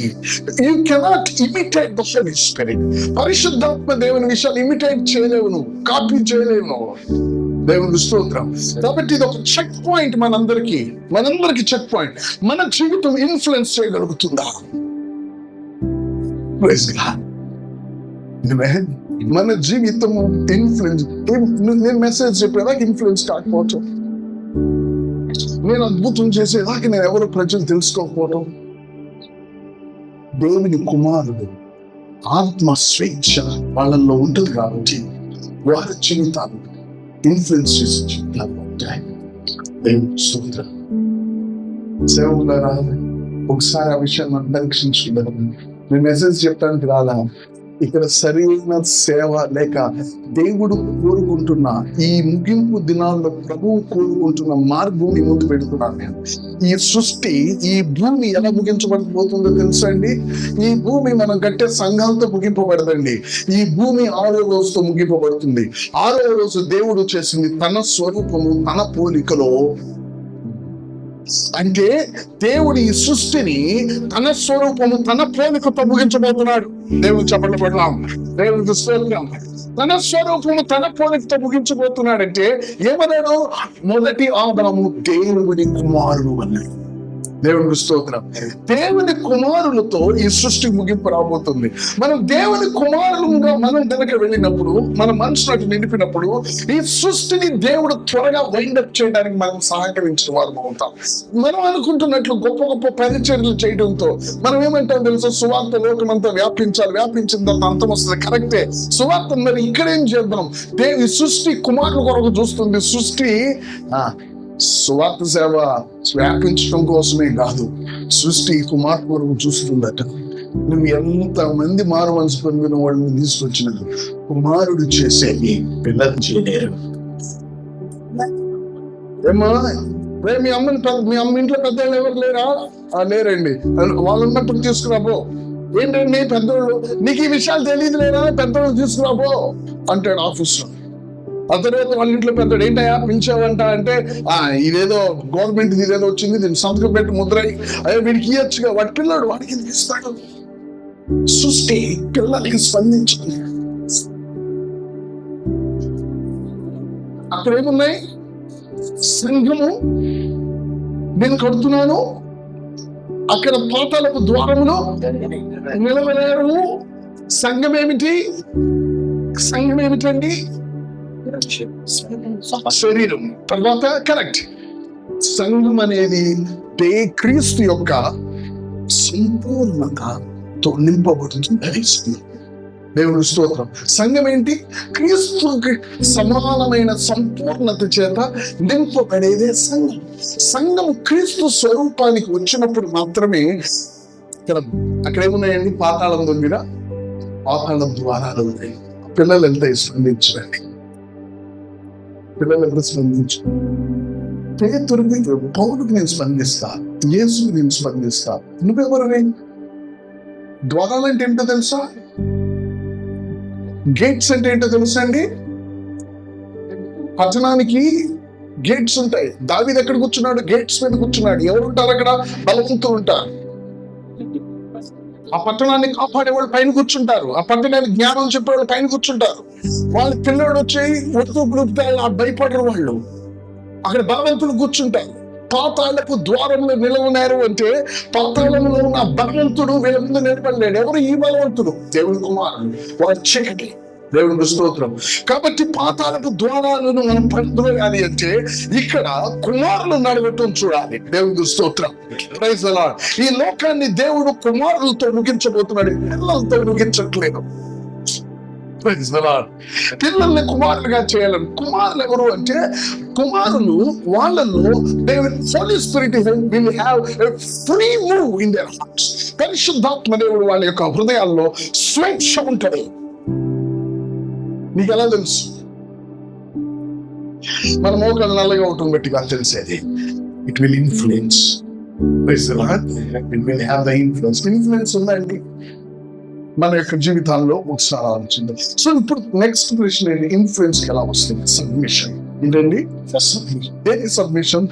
You cannot imitate the Holy Spirit. పరిశుద్ధాత్మ దేవుని విషయాలు ఇమిటేట్ చేయలేవు, నువ్వు కాపీ చేయలేవు నువ్వు. దేవుని స్తోత్రం. కాబట్టి ఇది ఒక చెక్ పాయింట్ మనందరికి చెక్ పాయింట్. మన జీవితం ఇన్ఫ్లుయెన్స్ చేయగలుగుతుందా? Praise God. Amen. మన జీవితం ఇన్ఫ్లుయెన్స్. నేను మెసేజ్ చెప్పేదాకా ఇన్ఫ్లుయెన్స్ కాకపోవటం, నేను అద్భుతం చేసేదాకా నేను ఎవరు ప్రజలు తెలుసుకోకపోవడం. దేవుని కుమారుడు ఆత్మ స్వేచ్ఛ వాళ్ళల్లో ఉంటుంది కాబట్టి వారి జీవితాలు ఇన్ఫ్లుయెన్స్ చేసే జీవితాలు ఉంటాయి. దేవుని స్తోత్రం. సేవకులు రాదు, ఒకసారి ఆ విషయాన్ని పరీక్షించుకుంటాను. నేను మెసేజ్ చెప్పడానికి రాలా, ఇక్కడ సరైన సేవ లేక దేవుడు కోరుకుంటున్న ఈ ముగింపు దినాల్లో ప్రభువు కోరుకుంటున్న మార్గం నీ ముందు పెడుతున్నాను నేను. ఈ సృష్టి, ఈ భూమి ఎలా ముగించబడిపోతుందో తెలుసా అండి? ఈ భూమి మనం కట్టే సంఘాలతో ముగింపబడదండి. ఈ భూమి 6వ రోజుతో ముగింపబడుతుంది. 6వ రోజు దేవుడు చేసింది తన స్వరూపము తన పోలికలో. అంటే దేవుడు ఈ సృష్టిని తన స్వరూపము తన పోలికతో ముగించబోతున్నాడు. దేవుడు చెప్పండి పడలాం. దేవుడికి స్తోత్రం. తన స్వరూపము తన పోలికతో ముగించబోతున్నాడంటే ఏమన్నాడు? మొదటి ఆదాము దేవుడి కుమారుడు అన్నాడు. దేవునికి స్తోత్రం. దేవుని కుమారులతో ఈ సృష్టి ముగింపు రాబోతుంది. మనం దేవుని కుమారులుగా మనం వెనక వెళ్ళినప్పుడు, మన మనసును నిండిపినప్పుడు ఈ సృష్టిని దేవుడు త్వరగా వైండప్ చేయడానికి మనం సహకరించిన వారు అవుతాం. మనం అనుకుంటున్నట్లు గొప్ప గొప్ప పరిచర్యలు చేయడంతో మనం ఏమంటాం తెలుసా? సువార్త లోకమంతా వ్యాపించాలి, వ్యాపించిన తర్వాత అంతం వస్తుంది. కరెక్టే, సువార్త. మరి ఇక్కడేం చేద్దాం? ఈ సృష్టి కుమారుల కొరకు చూస్తుంది. సృష్టి సువార్త సేవ వ్యాపించడం కోసమే కాదు, సృష్టి కుమార్తె కొరకు చూస్తుందట. నువ్వు ఎంత మంది మారు మనసు పొందిన వాళ్ళని తీసుకొచ్చినది కుమారుడు చేసేవి పిల్లలు చేయలేరు. ఏమా మీ అమ్మ ఇంట్లో పెద్దవాళ్ళు ఎవరు లేరా? లేరండి. వాళ్ళు ఉన్నప్పుడు తీసుకురాబో. ఏంటండి పెద్దోళ్ళు, నీకు ఈ విషయాలు తెలియదు లేరా? పెద్దోళ్ళు తీసుకురాబో అంటాడు ఆఫీస్లో. ఆ తర్వాత వాళ్ళ ఇంట్లో పెద్దోడు, ఏంటయ్యా పిలిచావంట అంటే, ఇదేదో గవర్నమెంట్ ఇదేదో వచ్చింది, దీన్ని సంతకం పెట్టి ముద్రై అయ్యో వీడికి ఇయ్యొచ్చుగా. వాడి పిల్లాడు వాడికి ఎందుకు ఇస్తాడు? సృష్టి పిల్లలకి స్పందించింది. అక్కడ ఏమున్నాయి? సంఘము నేను కడుతున్నాను, అక్కడ పాతాళపు ద్వారములు నిలవలేరు. సంఘం ఏమిటి? సంఘం ఏమిటండి? శరీరం. తర్వాత కరెక్ట్, సంఘం అనేది క్రీస్తు యొక్క సంపూర్ణతతో నింపబడుతుంది. దేవుని స్తోత్రం. సంఘం ఏంటి? క్రీస్తుకి సమానమైన సంపూర్ణత చేత నింపబడేదే సంఘం. సంఘం క్రీస్తు స్వరూపానికి వచ్చినప్పుడు మాత్రమే ఇక్కడ అక్కడ ఏమున్నాయండి? పాతాళం దగ్గర పాతాళం ద్వారాలు ఉన్నాయి. పిల్లలు ఎంత స్పందించండి, పిల్లలు ఎంత స్పందించు. పేతురుకి, పౌలుకి నేను స్పందిస్తా, యేసుకి నేను స్పందిస్తా. నువ్వెవరివి? ద్వారాలు అంటే ఏంటో తెలుసా? గేట్స్ అంటే ఏంటో తెలుసా అండి? పట్టణానికి గేట్స్ ఉంటాయి. దావీదు ఎక్కడ కూర్చున్నాడు? గేట్స్ మీద కూర్చున్నాడు. ఎవరు ఉంటారు అక్కడ? బలవంతులు ఉంటారు. ఆ పట్టణాన్ని కాపాడేవాళ్ళు పైన కూర్చుంటారు. ఆ పట్టణానికి జ్ఞానం చెప్పేవాళ్ళు పైన కూర్చుంటారు. వాళ్ళ పిల్లడు వచ్చి ఒత్తుకులు భయపడరు వాళ్ళు. అక్కడ బలవంతులు కూర్చుంటారు. పాతాళపు ద్వారంలో నిలవనారు అంటే పాతాళంలో ఉన్న బలవంతుడు వీళ్ళ ముందు నిలబడలేడు. ఎవరు ఈ బలవంతుడు? దేవుని కుమారుడు. వాడు చీకటి. దేవునికి స్తోత్రం. కాబట్టి పాతాళపు ద్వారాలను మనం పడుకోవాలి అంటే ఇక్కడ కుమారులు నడవటం చూడాలి. దేవునికి స్తోత్రం. Praise the Lord. ఈ లోకాన్ని దేవుడు కుమారులతో ముగించబోతున్నాడు, పిల్లలతో ముగించట్లేదు. Praise the lord. పిల్లల్ని కుమారులుగా చేయాలని. కుమారులు ఎవరు అంటే కుమారులు వాళ్ళలో దేవుని Holy Spirit will have a free move in their hearts. పరిశుద్ధాత్మ దేవుడు వాళ్ళ యొక్క హృదయాల్లో స్వేచ్ఛ ఉంటుంది. నీకు ఎలా తెలుసు? మన మోకాలు నల్లగా ఉంటుంది బట్టి కాదు తెలిసేది. It will influence. It will have the influence. Influence ఉందండి మన యొక్క జీవితాల్లో ఒకసారి ఆలోచించాలి. సో ఇప్పుడు నెక్స్ట్ ప్రశ్న ఏంటి? ఇన్ఫ్లుయెన్స్ ఎలా వస్తుంది? సబ్మిషన్. ఏంటండి? సబ్మిషన్.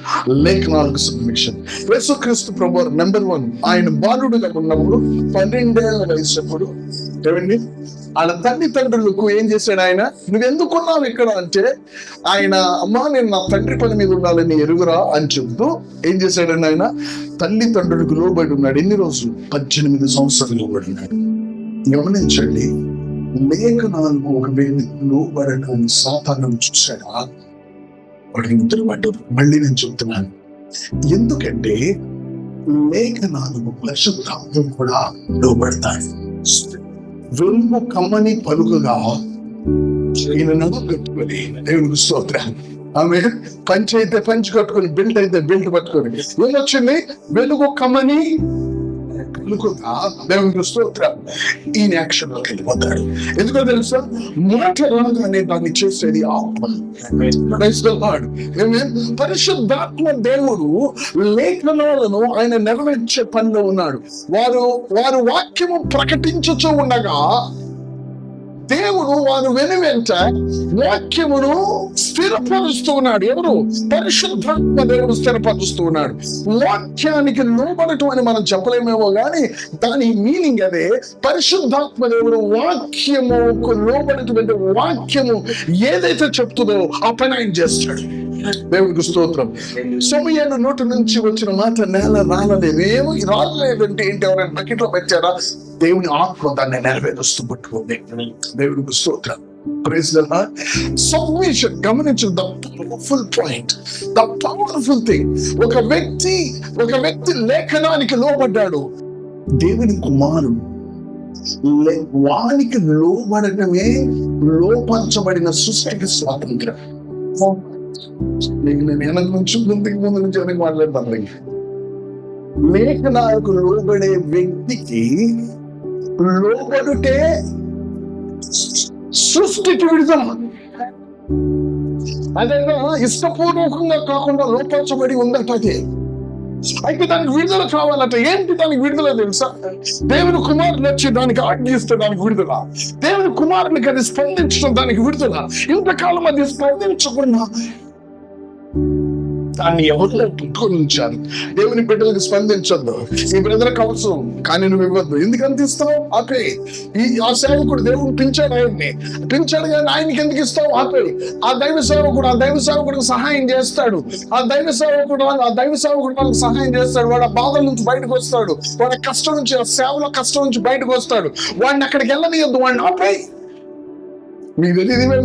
లేఖనాలకు సబ్మిషన్. యేసుక్రీస్తు ప్రభువు నెంబర్ 1 ఆయన బాలుడుగా ఉన్నప్పుడు 12 ఏళ్ల వయసుప్పుడు ఏమండి వాళ్ళ తల్లిదండ్రులకు ఏం చేశాడు ఆయన? నువ్వెందుకున్నావు ఇక్కడ అంటే ఆయన అమ్మా నేను నా తండ్రి పని మీద ఉండాలని ఎరుగురా అని చెప్తూ ఏం చేశాడండి? ఆయన తల్లిదండ్రులకు లోబడి ఉన్నాడు. ఎన్ని రోజులు? 18 సంవత్సరాలు లోబడి ఉన్నాడు. గమనించండి, లేఖనాలకు ఒక వ్యక్తి లోబడటాన్ని సాతాను చూశాడా? వాడు ఇద్దరు పడ్డారు. మళ్ళీ నేను చెప్తున్నాను, ఎందుకంటే లేఖనాలకు పరిశుద్ధాత్మ కూడా లోబడతాడు. వెలుగు కమ్మని పలుకగా ఈయన నడుము కట్టుకొని దేవునికి స్తోత్రం. ఆమె పంచి అయితే పంచి కట్టుకొని, బెల్ట్ అయితే బెల్ట్ పట్టుకొని ఏమొచ్చింది? వెలుగు కమ్మని పలుకగా దేవునికి స్తోత్రం. ఈయన యాక్షన్ లోకి వెళ్ళిపోతాడు. ఎందుకో తెలుసా? మాటలాగానే దాన్ని చేసేది ఆత్మ. పరిశుద్ధాత్మ దేవుడు లేఖనాలను ఆయన నెరవేర్చే పనిలో ఉన్నాడు. వారు వాక్యము ప్రకటించుచూ ఉండగా దేవుడు వారు వెనువెంట వాక్యమును స్థిరపరుస్తూ ఉన్నాడు. ఎవరు? పరిశుద్ధాత్మ దేవుడు స్థిరపరుస్తూ ఉన్నాడు. వాక్యానికి లోబడటం అని మనం చెప్పలేమేమో కానీ దాని మీనింగ్ అదే. పరిశుద్ధాత్మ దేవుడు వాక్యముకు లోబడటం, వాక్యము ఏదైతే చెప్తుందో ఆ పని ఆయన చేస్తాడు. దేవునికి స్తోత్రం. సమయాన్ని నోటి నుంచి వచ్చిన మాట నేల రాలలేదు. ఏమో రాలేదంటే ఏంటి? ఎవరైనా బకెట్లో పెట్టారా? దేవుని ఆత్మ దాన్ని నెరవేరుస్తూ పట్టుకుంది. దేవునికి స్తోత్రం. Praise the Lord. సబ్మిషన్. గమనించు, the powerful point, the powerful thing. ఒక వ్యక్తి లేఖనానికి లోబడ్డాడు. దేవుని కుమారుడు వానికి లోబడటమే లోపరచబడిన సృష్టికి స్వాతంత్రం. నేను వెనక నుంచి ముందు నుంచి వెనక మాట్లాడతాను. లేఖనాలకు లోబడే వ్యక్తికి లోబడుటే సృష్టికి విడుదల. అదేనా ఇష్టపూర్వకంగా కాకుండా లోపరచబడి ఉందట. అదే అయితే దానికి విడుదల కావాలట. ఏంటి దానికి విడుదల తెలుసా? దేవుని కుమారుని వచ్చి దానికి ఆజ్ఞిస్తే దానికి విడుదల. దేవుని కుమారునికి అది స్పందించడం దానికి విడుదల. ఇంతకాలం అది స్పందించకుండా దాన్ని ఎవరిలో పుట్టుకొని ఉంచారు. దేవుని బిడ్డలకు స్పందించద్దు. ఈ బ్రదర్కి అవసరం కానీ నువ్వు ఇవ్వద్దు. ఎందుకంత ఇస్తావు? ఆపే. ఆ సేవకుడు దేవుడు పిలిచాడు, ఆయన్ని పిలిచాడు కానీ ఆయనకి ఎందుకు ఇస్తావు? ఆపే. ఆ దైవ సేవకుడికి సహాయం చేస్తాడు. ఆ దైవ సేవకుడు వాళ్ళకి సహాయం చేస్తాడు. వాడు ఆ బాధల నుంచి బయటకు వస్తాడు. వాడి కష్టం నుంచి, ఆ సేవలో కష్టం నుంచి బయటకు వస్తాడు. వాడిని అక్కడికి వెళ్ళనియద్దు. వాడిని ఆపే. మీకు తెలియదు,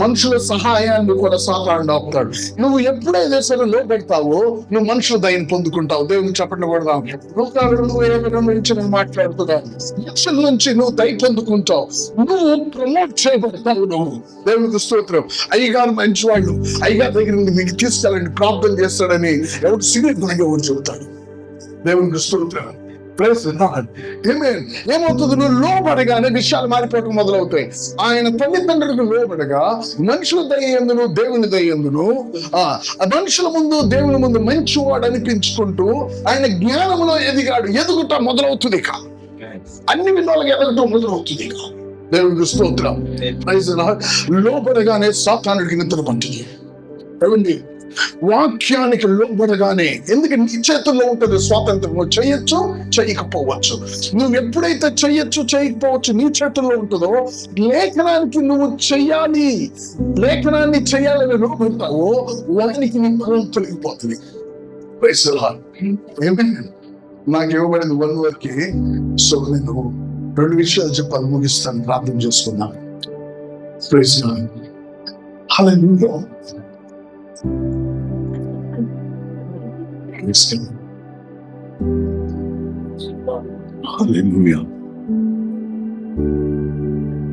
మనుషుల సహాయాన్ని కూడా సాతాను ఆపుతాడు. నువ్వు ఎప్పుడైతే సరే లోపెడతావో నువ్వు మనుషుల దయని పొందుకుంటావు. దేవుని చెప్పండి కూడా మాట్లాడుతున్నావు. మనుషుల నుంచి నువ్వు దయ పొందుకుంటావు. నువ్వు ప్రమోట్ చేయబడతావు. నువ్వు దేవునికి స్తోత్రం. అయ్యగారు మంచివాళ్ళు, అయ్యగారి దగ్గర మీకు తీసుకెళ్ళండి, ప్రార్థన చేస్తాడని ఎవరు సిగరెట్ ఎవరు చెబుతాడు. దేవునికి స్తోత్రం. ఏమవుతుంది? నువ్వు లోబడగానే విషయాలు మారిపోవడం మొదలవుతాయి. ఆయన తల్లిదండ్రులకు లోబడగా మనుషుల దయ్యందును దేవుని దయ్యందును మనుషుల ముందు దేవుని ముందు మంచివాడు అనిపించుకుంటూ ఆయన జ్ఞానంలో ఎదుగుట మొదలవుతుంది. ఇక అన్ని విధాలుగా ఎదగటం మొదలవుతుంది. ఇక దేవునికి స్తోత్రం. లోబడగానే సాతానుడికి నిద్ర పట్టింది. ఏమండి, వాక్యానికి లోబడగానే, ఎందుకంటే నీ చేతుల్లో ఉంటుంది స్వాతంత్రం. నువ్వు చేయొచ్చు, చేయకపోవచ్చు. నువ్వు ఎప్పుడైతే చేయొచ్చు, చేయకపోవచ్చు నీ చేతుల్లో ఉంటుందో, లేఖనానికి నువ్వు చెయ్యాలి, లేఖనాన్ని చేయాలని లోబడతావో వానికి నీ పదం తొలగిపోతుంది. నాకు ఇవ్వబడింది 1 వరకే. సో నేను 2 విషయాలు చెప్పాలి, ముగిస్తాను, ప్రార్థన చేసుకున్నాను. హల్లెలూయా.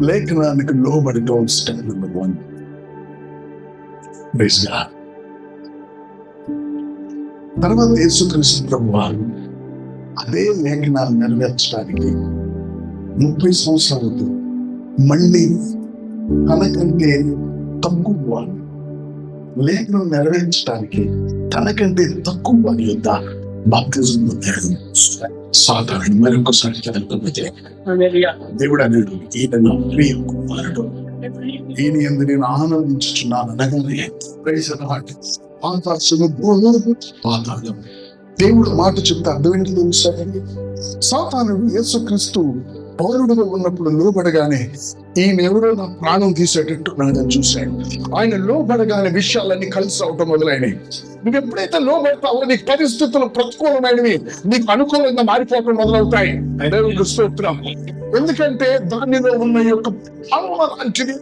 లేఖనానికి లోబడటం స్టెప్ నెంబర్ 1. తర్వాత యేసుక్రీస్తు ప్రభువారు అదే లేఖనాలు నెరవేర్చడానికి 30 సంవత్సరాలతో మళ్ళీ తనకంటే తక్కువ వారు లేఖనం నెరవేర్చడానికి తనకంటే తక్కువ వారి యొద్ద బాప్తిజం పొందాడు. సాధారణ మరొకసారి చదవకపోతే దేవుడు అన్నాడు, ఈయన నా ప్రియ కుమారుడు, ఈయన యందు నేను ఆనందించుచున్నాను అనగానే పాతాళం దేవుడు మాట చెప్తే అర్థం ఏంటి తెలుసా? సాతానుడు యేసుక్రీస్తు పౌరుడుగా ఉన్నప్పుడు లోబడగానే ఈయన ఎవరో నా ప్రాణం తీసేటట్టున్నాడని చూశాడు. ఆయన లోబడగానే విషయాలన్నీ కలిసి అవటం మొదలైనవి. నువ్వు ఎప్పుడైతే లోబడతావో నీకు పరిస్థితులు ప్రతికూలమైనవి నీకు అనుకూలంగా మారిపోవడం మొదలవుతాయి. దేవునికి స్తోత్రం. ఎందుకంటే దానిలో ఉన్న యొక్క అమ్మ లాంటిది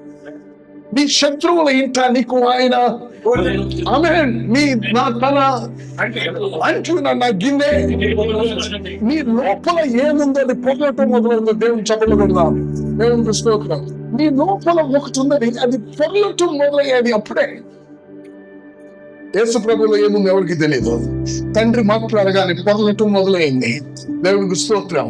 నీ శత్రువుల ఇంట నీకు ఆయన ఆమేన్ నీ నా తన అంటున్నా నా గిన్నె నీ లోపల ఏముందో అది పొగలటం మొదలవుతుంది. దేవుని చెప్పలు పెడదాం. దేవుని స్తోత్రం. నీ లోపల ఒకటి ఉన్నది, అది పొగలటం మొదలయ్యేది అప్పుడే. యేసు ప్రభువులో ఏముంది ఎవరికి తెలియదు. తండ్రి మాట్లాడగానే పొగలటం మొదలైంది. దేవునికి స్తోత్రం.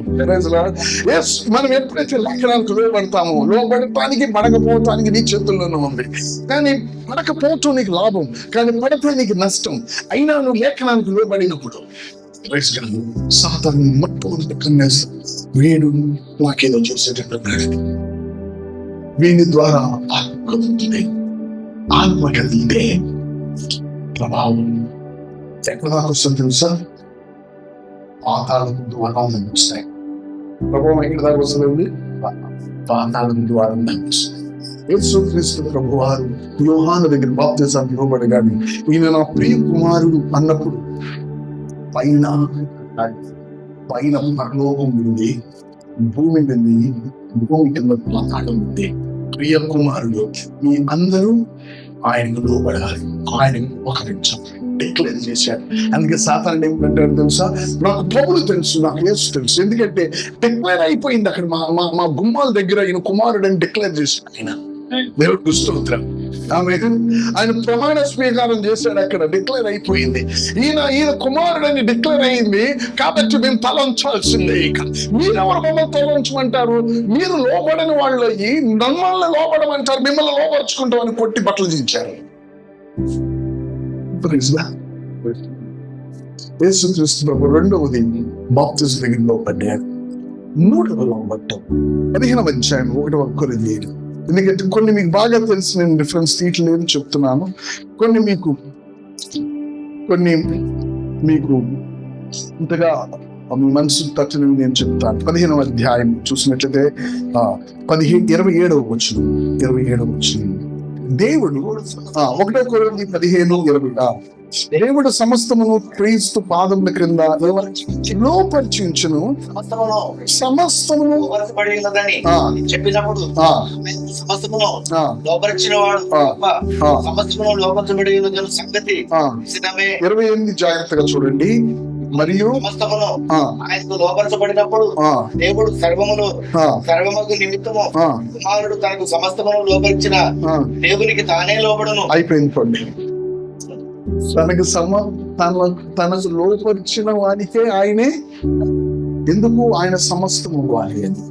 మనం ఎప్పుడైతే లేఖనాలకు లోబడతామో, లోబడటానికి పడకపోవటానికి నీ చేతుల్లోనే ఉంది. కానీ పడకపోవటం నీకు లాభం, కానీ పడితే నీకు నష్టం. అయినా నువ్వు లేఖనానికి లోబడినప్పుడు సాతాను మొట్టమొదటి కన్నేస్తాడు. వీడు నాకేదో చేసేటట్టున్నాడు. వీని ద్వారా ఆత్మ కదులుతుంది. ఆత్మ కదిలితే ప్రభావం ఎక్కడ దాకా వస్తుంది తెలుసా? పాతాళం ద్వారం వస్తాయి. ప్రభావం ఎక్కడ దాకా వస్తుంది? పాతాళం ద్వారం వస్తాయి. యేసుక్రీస్తు ప్రభువారు యోహాను దగ్గర బాప్తిజానికి ఇవ్వబడగానే ఈయన నా ప్రియ కుమారుడు అన్నప్పుడు పైన పరలోకం ఉంది, భూమి ఉంది, భూమి కింద పాతాళం ఉంది. ప్రియ కుమారుడు మీ అందరూ ఆయనకు లోబడాలి, ఆయనకు ఒకరించాలి డిక్లేర్ చేశాడు. అందుకే సాతానుడు ఏమంటాడు తెలుసా? నాకు పౌలు తెలుసు, నాకు యేసు తెలుసు. ఎందుకంటే డిక్లేర్ అయిపోయింది అక్కడ. మా గుమ్మాల దగ్గర ఈయన కుమారుడు అని డిక్లేర్ చేశాడు ఆయన. దేవుడికి స్తోత్రం. ఆయన ప్రమాణ స్వీకారం చేశాడు. అక్కడ డిక్లేర్ అయిపోయింది. ఈయన కుమారుడని డిక్లేర్ అయింది కాబట్టి మేము తలంచాల్సిందే. ఇక మీరెవరు మమ్మల్ని తలంచమంటారు? మీరు లోబడని వాళ్ళు అయ్యి మమ్మల్ని లోబడమంటారు, మిమ్మల్ని లోపరుచుకుంటామని కొట్టి బట్టలు దించారు. యేసుక్రీస్తు ప్రభు రెండవది బాప్తిజం దగ్గర లోబడ్డాడు. మూడవ లోబట్టం 15వ అధ్యాయం 1వ కొరింథీయులు. ఎందుకంటే కొన్ని మీకు బాగా తెలిసి నేను డిఫరెన్స్ తీయట్లేదు చెప్తున్నాను. కొన్ని మీకు ఇంతగా మనసు తట్టినవి నేను చెప్తాను. 15వ అధ్యాయం చూసినట్లయితే 27వ వచనం. దేవుడు 1 కొరింథీ 15:20 దేవుడు సమస్తమును క్రీస్తు పాదముల క్రింద లోపర్చించును, సమస్తమును చెప్పినప్పుడు సమస్తమును లోపరిచిన వాడు సమస్తమును లోపరచబడి సంగతి 28 జాగ్రత్తగా చూడండి. మరియు సమస్తమును ఆయనకు లోపరచబడినప్పుడు దేవుడు సర్వముకు నిమిత్తము కుమారుడు తనకు సమస్తమును లోపరిచిన దేవునికి తానే లోబడును. అయిపోయింది పండి. తనకు లోపరిచిన వానికే ఆయనే ఎందుకు? ఆయన సమస్తం ఇవ్వాలి అని.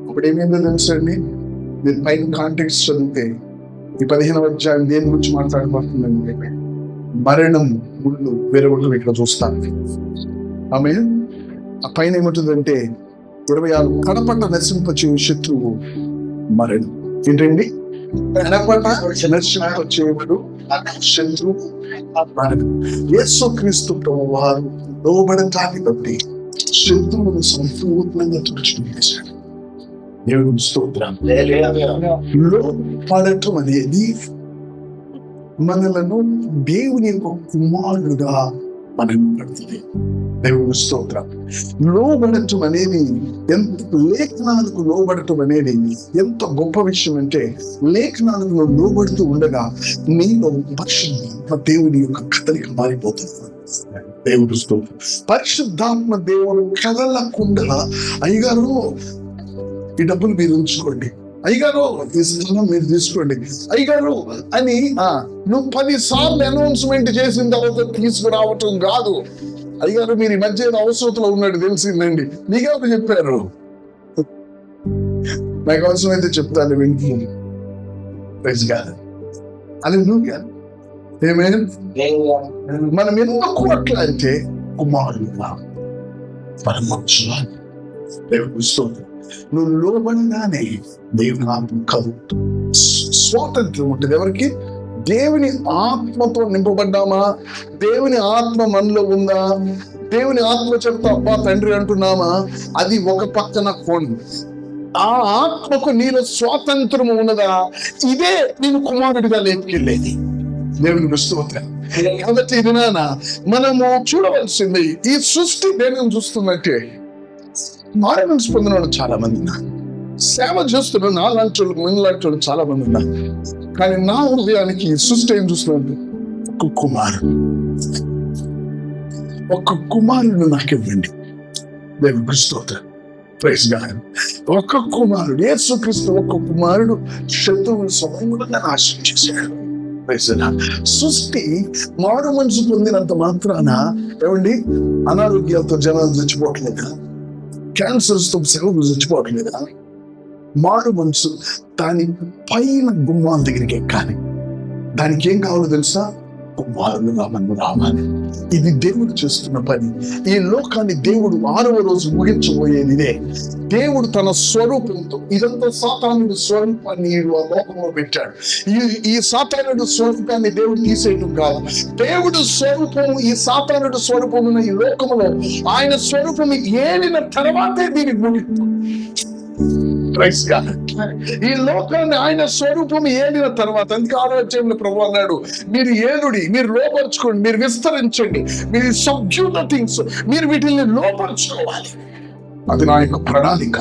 ఇప్పుడు ఏమైందో తెలుసండి, మీరు పైన కాంటెక్స్ట్ చదివితే ఈ 15వ అధ్యాయం దేని గురించి మాట్లాడబడుతుందండి? మరణం, ముళ్ళు వేరొకటి ఇక్కడ చూస్తాను. ఆమె ఆ పైన ఏముంటుందంటే 26 కడపట నశింపచే శత్రువు మరణం. ఏంటండి? కడపట నశింపచేయుడు శత్రువు మరణం. యేసుక్రీస్తు ప్రభువారు లోబడటాన్ని బట్టి శత్రువును సంపూర్ణంగా తుడిచివేశాడు. దేవుని స్తోత్రం. లోపడటం అనేది మనలను దేవుని యొక్క కుమారుడుగా మనం పడుతుంది. దేవుని స్తోత్రం. లోబడటం అనేది ఎంత, లేఖనాలకు లోబడటం అనేది ఎంత గొప్ప విషయం అంటే, లేఖనాలకు లోబడుతూ ఉండగా నీలో పరిశుద్ధాత్మ దేవుని యొక్క కదలిక మారిపోతుంది. దేవుని స్తోత్రం. పరిశుద్ధాత్మ దేవుడు కదలకుండా, అయ్యగారు ఈ డబ్బులు మీరు ఉంచుకోండి, అయ్యగారు ఈ స్థలం మీరు తీసుకోండి, అయ్యగారు అని నువ్వు 10 సార్లు అనౌన్స్మెంట్ చేసిన తర్వాత తీసుకురావటం కాదు. అయ్యగారు మీరు ఈ మధ్య అవసరతలో ఉన్నాడు తెలిసిందండి, నీకెవరు చెప్పారు? నాకు అవసరమైతే చెప్తాను వింటూ అది నువ్వు కాదు. మనం ఎందుకు అట్లా అంటే కుమారులుగా పరమక్షులా దేవుడు నువ్వు లోబడినానే దేవుని ఆత్మ కలుగుతుంది, స్వాతంత్రం ఉంటుంది. ఎవరికి? దేవుని ఆత్మతో నింపబడ్డామా? దేవుని ఆత్మ మనలో ఉందా? దేవుని ఆత్మ చెప్తా అబ్బా తండ్రి అంటున్నామా? అది ఒక పక్కన కోణం. ఆ ఆత్మకు నీలో స్వాతంత్రం ఉన్నదా? ఇదే నేను కుమారుడిగా లేపుకెళ్ళేది. దేవుని స్తోత్రం. కాబట్టి ఇది మనము చూడవలసింది, ఈ సృష్టి దేనిని చూస్తున్నట్టే మారణ పొందిన వాళ్ళు చాలా మంది ఉన్నారు, సేవ చేస్తున్నారు నాలాంటి వాళ్ళు, మనలాంటి వాళ్ళు చాలా మంది ఉన్నారు. కానీ నా హృదయానికి సృష్టి ఏం చూస్తున్నాడు? ఒక్క కుమారుడు నాకు ఇవ్వండి. దేవుని స్తోత్రం. Praise God. ఒక్క కుమారుడు, యేసుక్రీస్తు ఒక్క కుమారుడు శత్రువును సమూలంగా నాశనం చేశాడు. సృష్టి మారు మనసు పొందినంత మాత్రాన ఏమండి అనారోగ్యాలతో జనాలు చచ్చిపోవట్లేదా? క్యాన్సర్స్ తో సెలవులు చచ్చిపోవట్లేదా? మారు మనసు దాని పైన గుమ్మాల దగ్గరికి ఎక్కాలి. దానికి ఏం కావాలో తెలుసా? కుమారులుగా మనం రావాలి. ఇది దేవుడు చేస్తున్న పని. ఈ లోకాన్ని దేవుడు 6వ రోజు ముగించబోయేది ఇదే. దేవుడు తన స్వరూపంతో, ఇదంతా సాతానుడి స్వరూపాన్ని లోకంలో పెట్టాడు. ఈ సాతానుడి స్వరూపాన్ని దేవుడు తీసేయడం కాదు. దేవుడు స్వరూపము, ఈ సాతానుడి స్వరూపమున ఈ లోకములో ఆయన స్వరూపం ఏలిన తర్వాతే దీనికి ముగింపు. ఈ లోకాన్ని ఆయన స్వరూపం ఏలిన తర్వాత, అందుకే ఆరోగ్యంలో ప్రభు అన్నాడు, మీరు ఏలుడి, మీరు లోపరుచుకోండి, మీరు విస్తరించండి, మీరు సబ్డ్యూ ద థింగ్స్, మీరు వీటిని లోపరుచుకోవాలి. అది నా యొక్క ప్రణాళిక.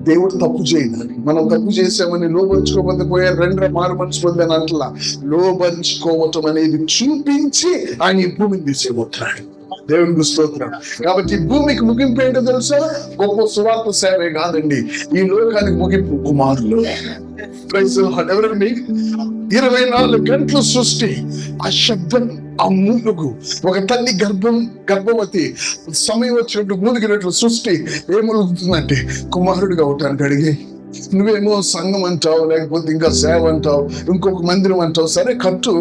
దేవుడు తప్పు చేయాలి. మనం తప్పు చేసామని లోపరుచుకోకపోతే పోయారు, 2 మారు మనసు పొందని అంటలా. లోపరుచుకోవటం అనేది చూపించి ఆయన ఈ భూమిని తీసేపోతున్నాడు. దేవునికి స్తోత్రం. కాబట్టి భూమికి ముగింపు ఏంటో తెలుసా? గొప్ప సువార్త సేవే కాదండి, ఈ లోకానికి ముగింపు కుమారులు. ఎవరండి? 24 గంటల సృష్టి, ఆ శబ్దం, ఆ మూలుగు, ఒక తల్లి గర్భవతి సమయం వచ్చినట్టు మూలిగినట్లు సృష్టి ఏమలుగుతుందంటే కుమారుడిగా అవటానికి అడిగి, నువ్వేమో సంఘం అంటావు, లేకపోతే ఇంకా సేవ అంటావు, ఇంకొక మందిరం అంటావు, సరే కట్టు,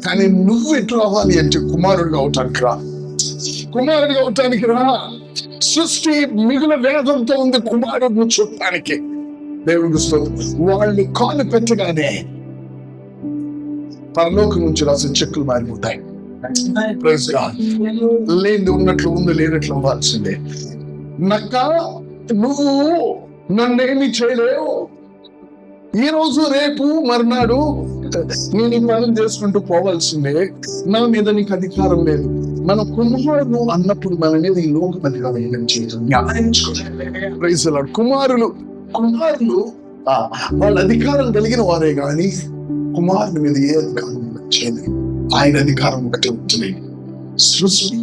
కానీ నువ్వు ఎటు రావాలి అంటే కుమారుడిగా అవటానికి రా. కుమారుడిగా అవటానికి రా. సృష్టి మిగుల వేదంతో ఉంది కుమారుడిని చూడటానికి. దేవుడికి స్తోత్రం. వాళ్ళు కాలు పెట్టగానే పరలోకం నుంచి రాసిన చెక్కులు మారిపోతాయి. లేని ఉన్నట్లు ఉంది, లేనట్లు అవ్వాల్సిందే. నక్క, నువ్వు నన్నేమి చేయలేవు. ఈ రోజు రేపు మర్నాడు నేను ఈ పనులు చేసుకుంటూ పోవాల్సిందే. నా మీద నీకు అధికారం లేదు. మన కుమారుడు అన్నప్పుడు మన మీద ఈ లోకం అధికారం చేయడం కుమారులు వాళ్ళ అధికారం కలిగిన వారే గాని కుమారుని మీద ఏ అధికారం వచ్చేది? ఆయన అధికారం ఒకటే ఉంటుంది. సృష్టి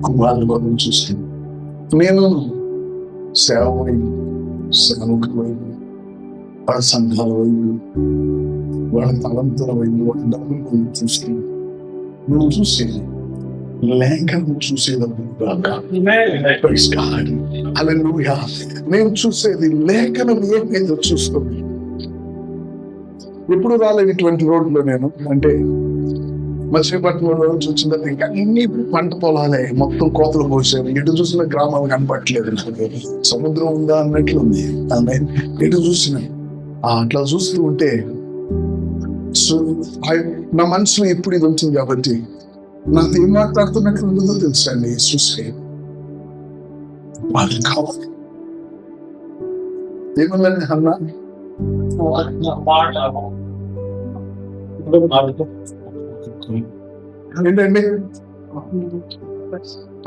కుమారుల వరకు చూస్తుంది. నేను సేవ వాళ్ళ సంఘాల వైపు, వాళ్ళ తలంతుల వైపు, వాళ్ళ డబ్బుల వైపు చూస్తుంది. నువ్వు చూసేది లేఖనం చూసేటప్పుడు హల్లెలూయా. నేను చూసేది లేఖనం ఏమైందో చూస్తుంది. ఎప్పుడు రాలేదు ఇటువంటి రోడ్లో నేను, అంటే మచిలీపట్నంలో నుంచి వచ్చిన తర్వాత ఇంకా అన్ని పంట పొలాలే, మొత్తం కోతలు పోసేవి. ఎటు చూసిన గ్రామాలు కనపట్లేదు నాకు. సముద్రం ఉందా అన్నట్లుంది. ఎటు చూసిన అట్లా చూస్తూ ఉంటే నా మనసులో ఎప్పుడు ఇది ఉంటుంది కాబట్టి నాతో ఏం మాట్లాడుతున్నట్లు ఉంటుందో తెలుసండి. సృష్టి వాళ్ళకి కావాలి. ఏమన్నా అన్నా ఏంటండి,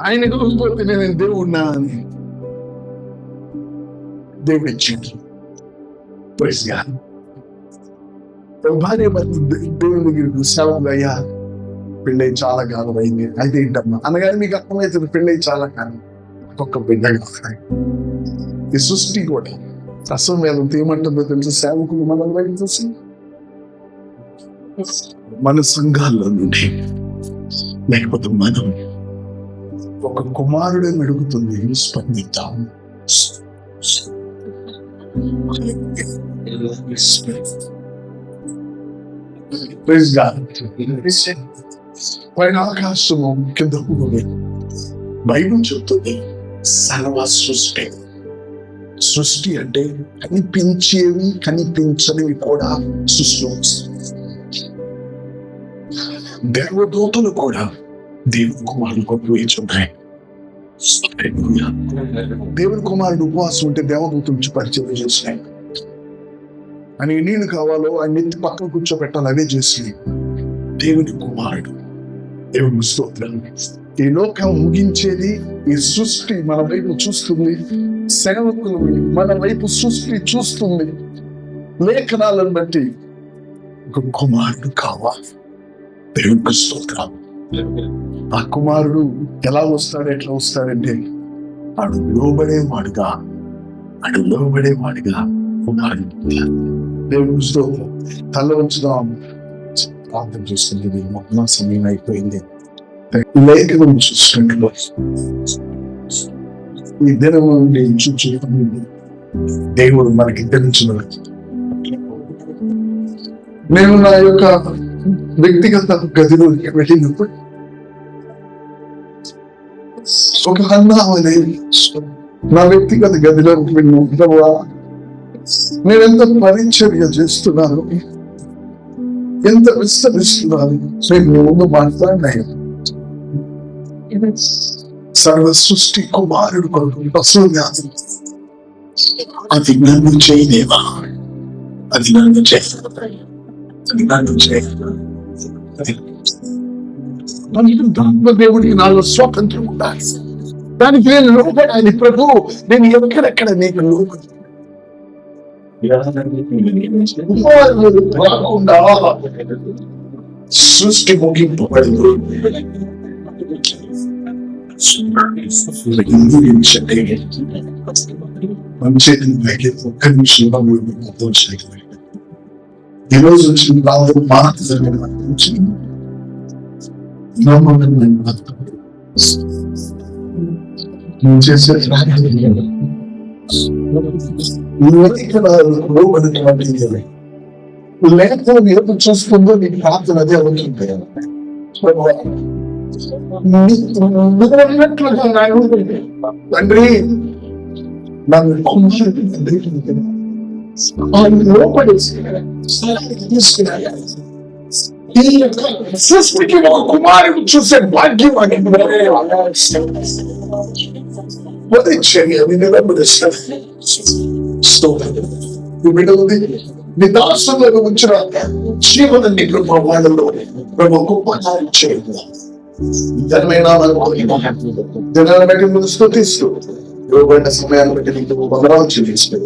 ఆయనకు పోతే నేను దేవుడినా అని దేవుడు ఇచ్చింది. భార్య దేవుడి దగ్గర సెలవు, అయ్యా పెళ్ళై చాలా కాలం అయింది. అయితే ఏంటమ్మా అనగానే మీకు అర్థమవుతుంది, పెళ్ళై చాలా కాలం, ఒక్క బిడ్డ. ఈ సృష్టి కూడా రసం మీద ఏమంటుందో తెలుసు. సేవకులు మనం వైపు చూసి మన సంఘాల్లో నుండి, లేకపోతే మనం ఒక కుమారుడే అడుగుతుంది, స్పందిద్దాం. పైన ఆకాశము కింద భూమి. బైబిల్ చెప్తుంది సర్వ సృష్టి. సృష్టి అంటే కనిపించేవి కనిపించనివి కూడా సృష్టి. దేవదూతలు కూడా దేవుని కుమారుడు ఉపయోగించున్నాయి. దేవుని కుమారుడు ఉపవాసం ఉంటే దేవదూతల నుంచి పరిచయం చేసినాయి. అని నీళ్లు కావాలో ఆయన ఎత్తి పక్కన కూర్చోబెట్టాలి, అవే చేసి దేవుని కుమారుడు. దేవుని స్తోత్రం. ఈ లోకం ముగించేది, ఈ సృష్టి మన వైపు చూస్తుంది. సేవకులు మన వైపు సృష్టి చూస్తుంది. లేఖనాలను బట్టి ఒక కుమారుడు కావాలి. దేవునికి స్తోత్రం. ఆ కుమారుడు ఎలా వస్తాడు, ఎట్లా వస్తాడంటే అడు లోబడేవాడుగా కుమారుడు. దేవునికి స్తోత్రం. తల ఉంచుదాం, ప్రార్థన చేస్తుంది. మొత్తం సమయం అయిపోయింది. లేఖనం చూసినట్లు ఈ దినం నుండి చూచి దేవుడు మనకి తెలిసిన, నేను నా యొక్క వ్యక్తిగత గదిలోకి వెళ్ళినప్పుడు ఒక అన్నామని నా వ్యక్తిగత గదిలోకి వెళ్ళినప్పుడు నేను ఎంత పరిచర్య చేస్తున్నాను, ఎంత విస్తరిస్తున్నాను. నేను ముందు మాట్లాడినాను. సర్వ సృష్టి కుమారుడు కొరకు అసూయాన్ని, అది నన్ను చేయలేవా, అది నన్ను దేవుడికి నాలో స్వాతంత్రం ఉండాలి. దానికి నేను లోపడాలి. ప్రభు, నేను ఎక్కడెక్కడ నీకు లోపడి సృష్టి ముగింపబడదు. ఒక్క నిమిషంలో ఈరోజు వచ్చిన బాధలు చేసే లేఖనం ఎప్పుడు చూస్తుందో నీకు ప్రార్థన అదే అవుతుంది. తండ్రి నన్ను సృష్టికి ఒక కుమారుడు చూసే భాగ్యం నీ దాసులకు వచ్చిన జీవనాన్ని ప్రభు వాళ్ళలో ప్రభు గొప్ప చేయాలి. జనాన్ని బట్టి ముందు స్తుతిస్తూ ఇవ్వబడిన సమయాన్ని బట్టి నీకు వందనాలు చెల్లిస్తూ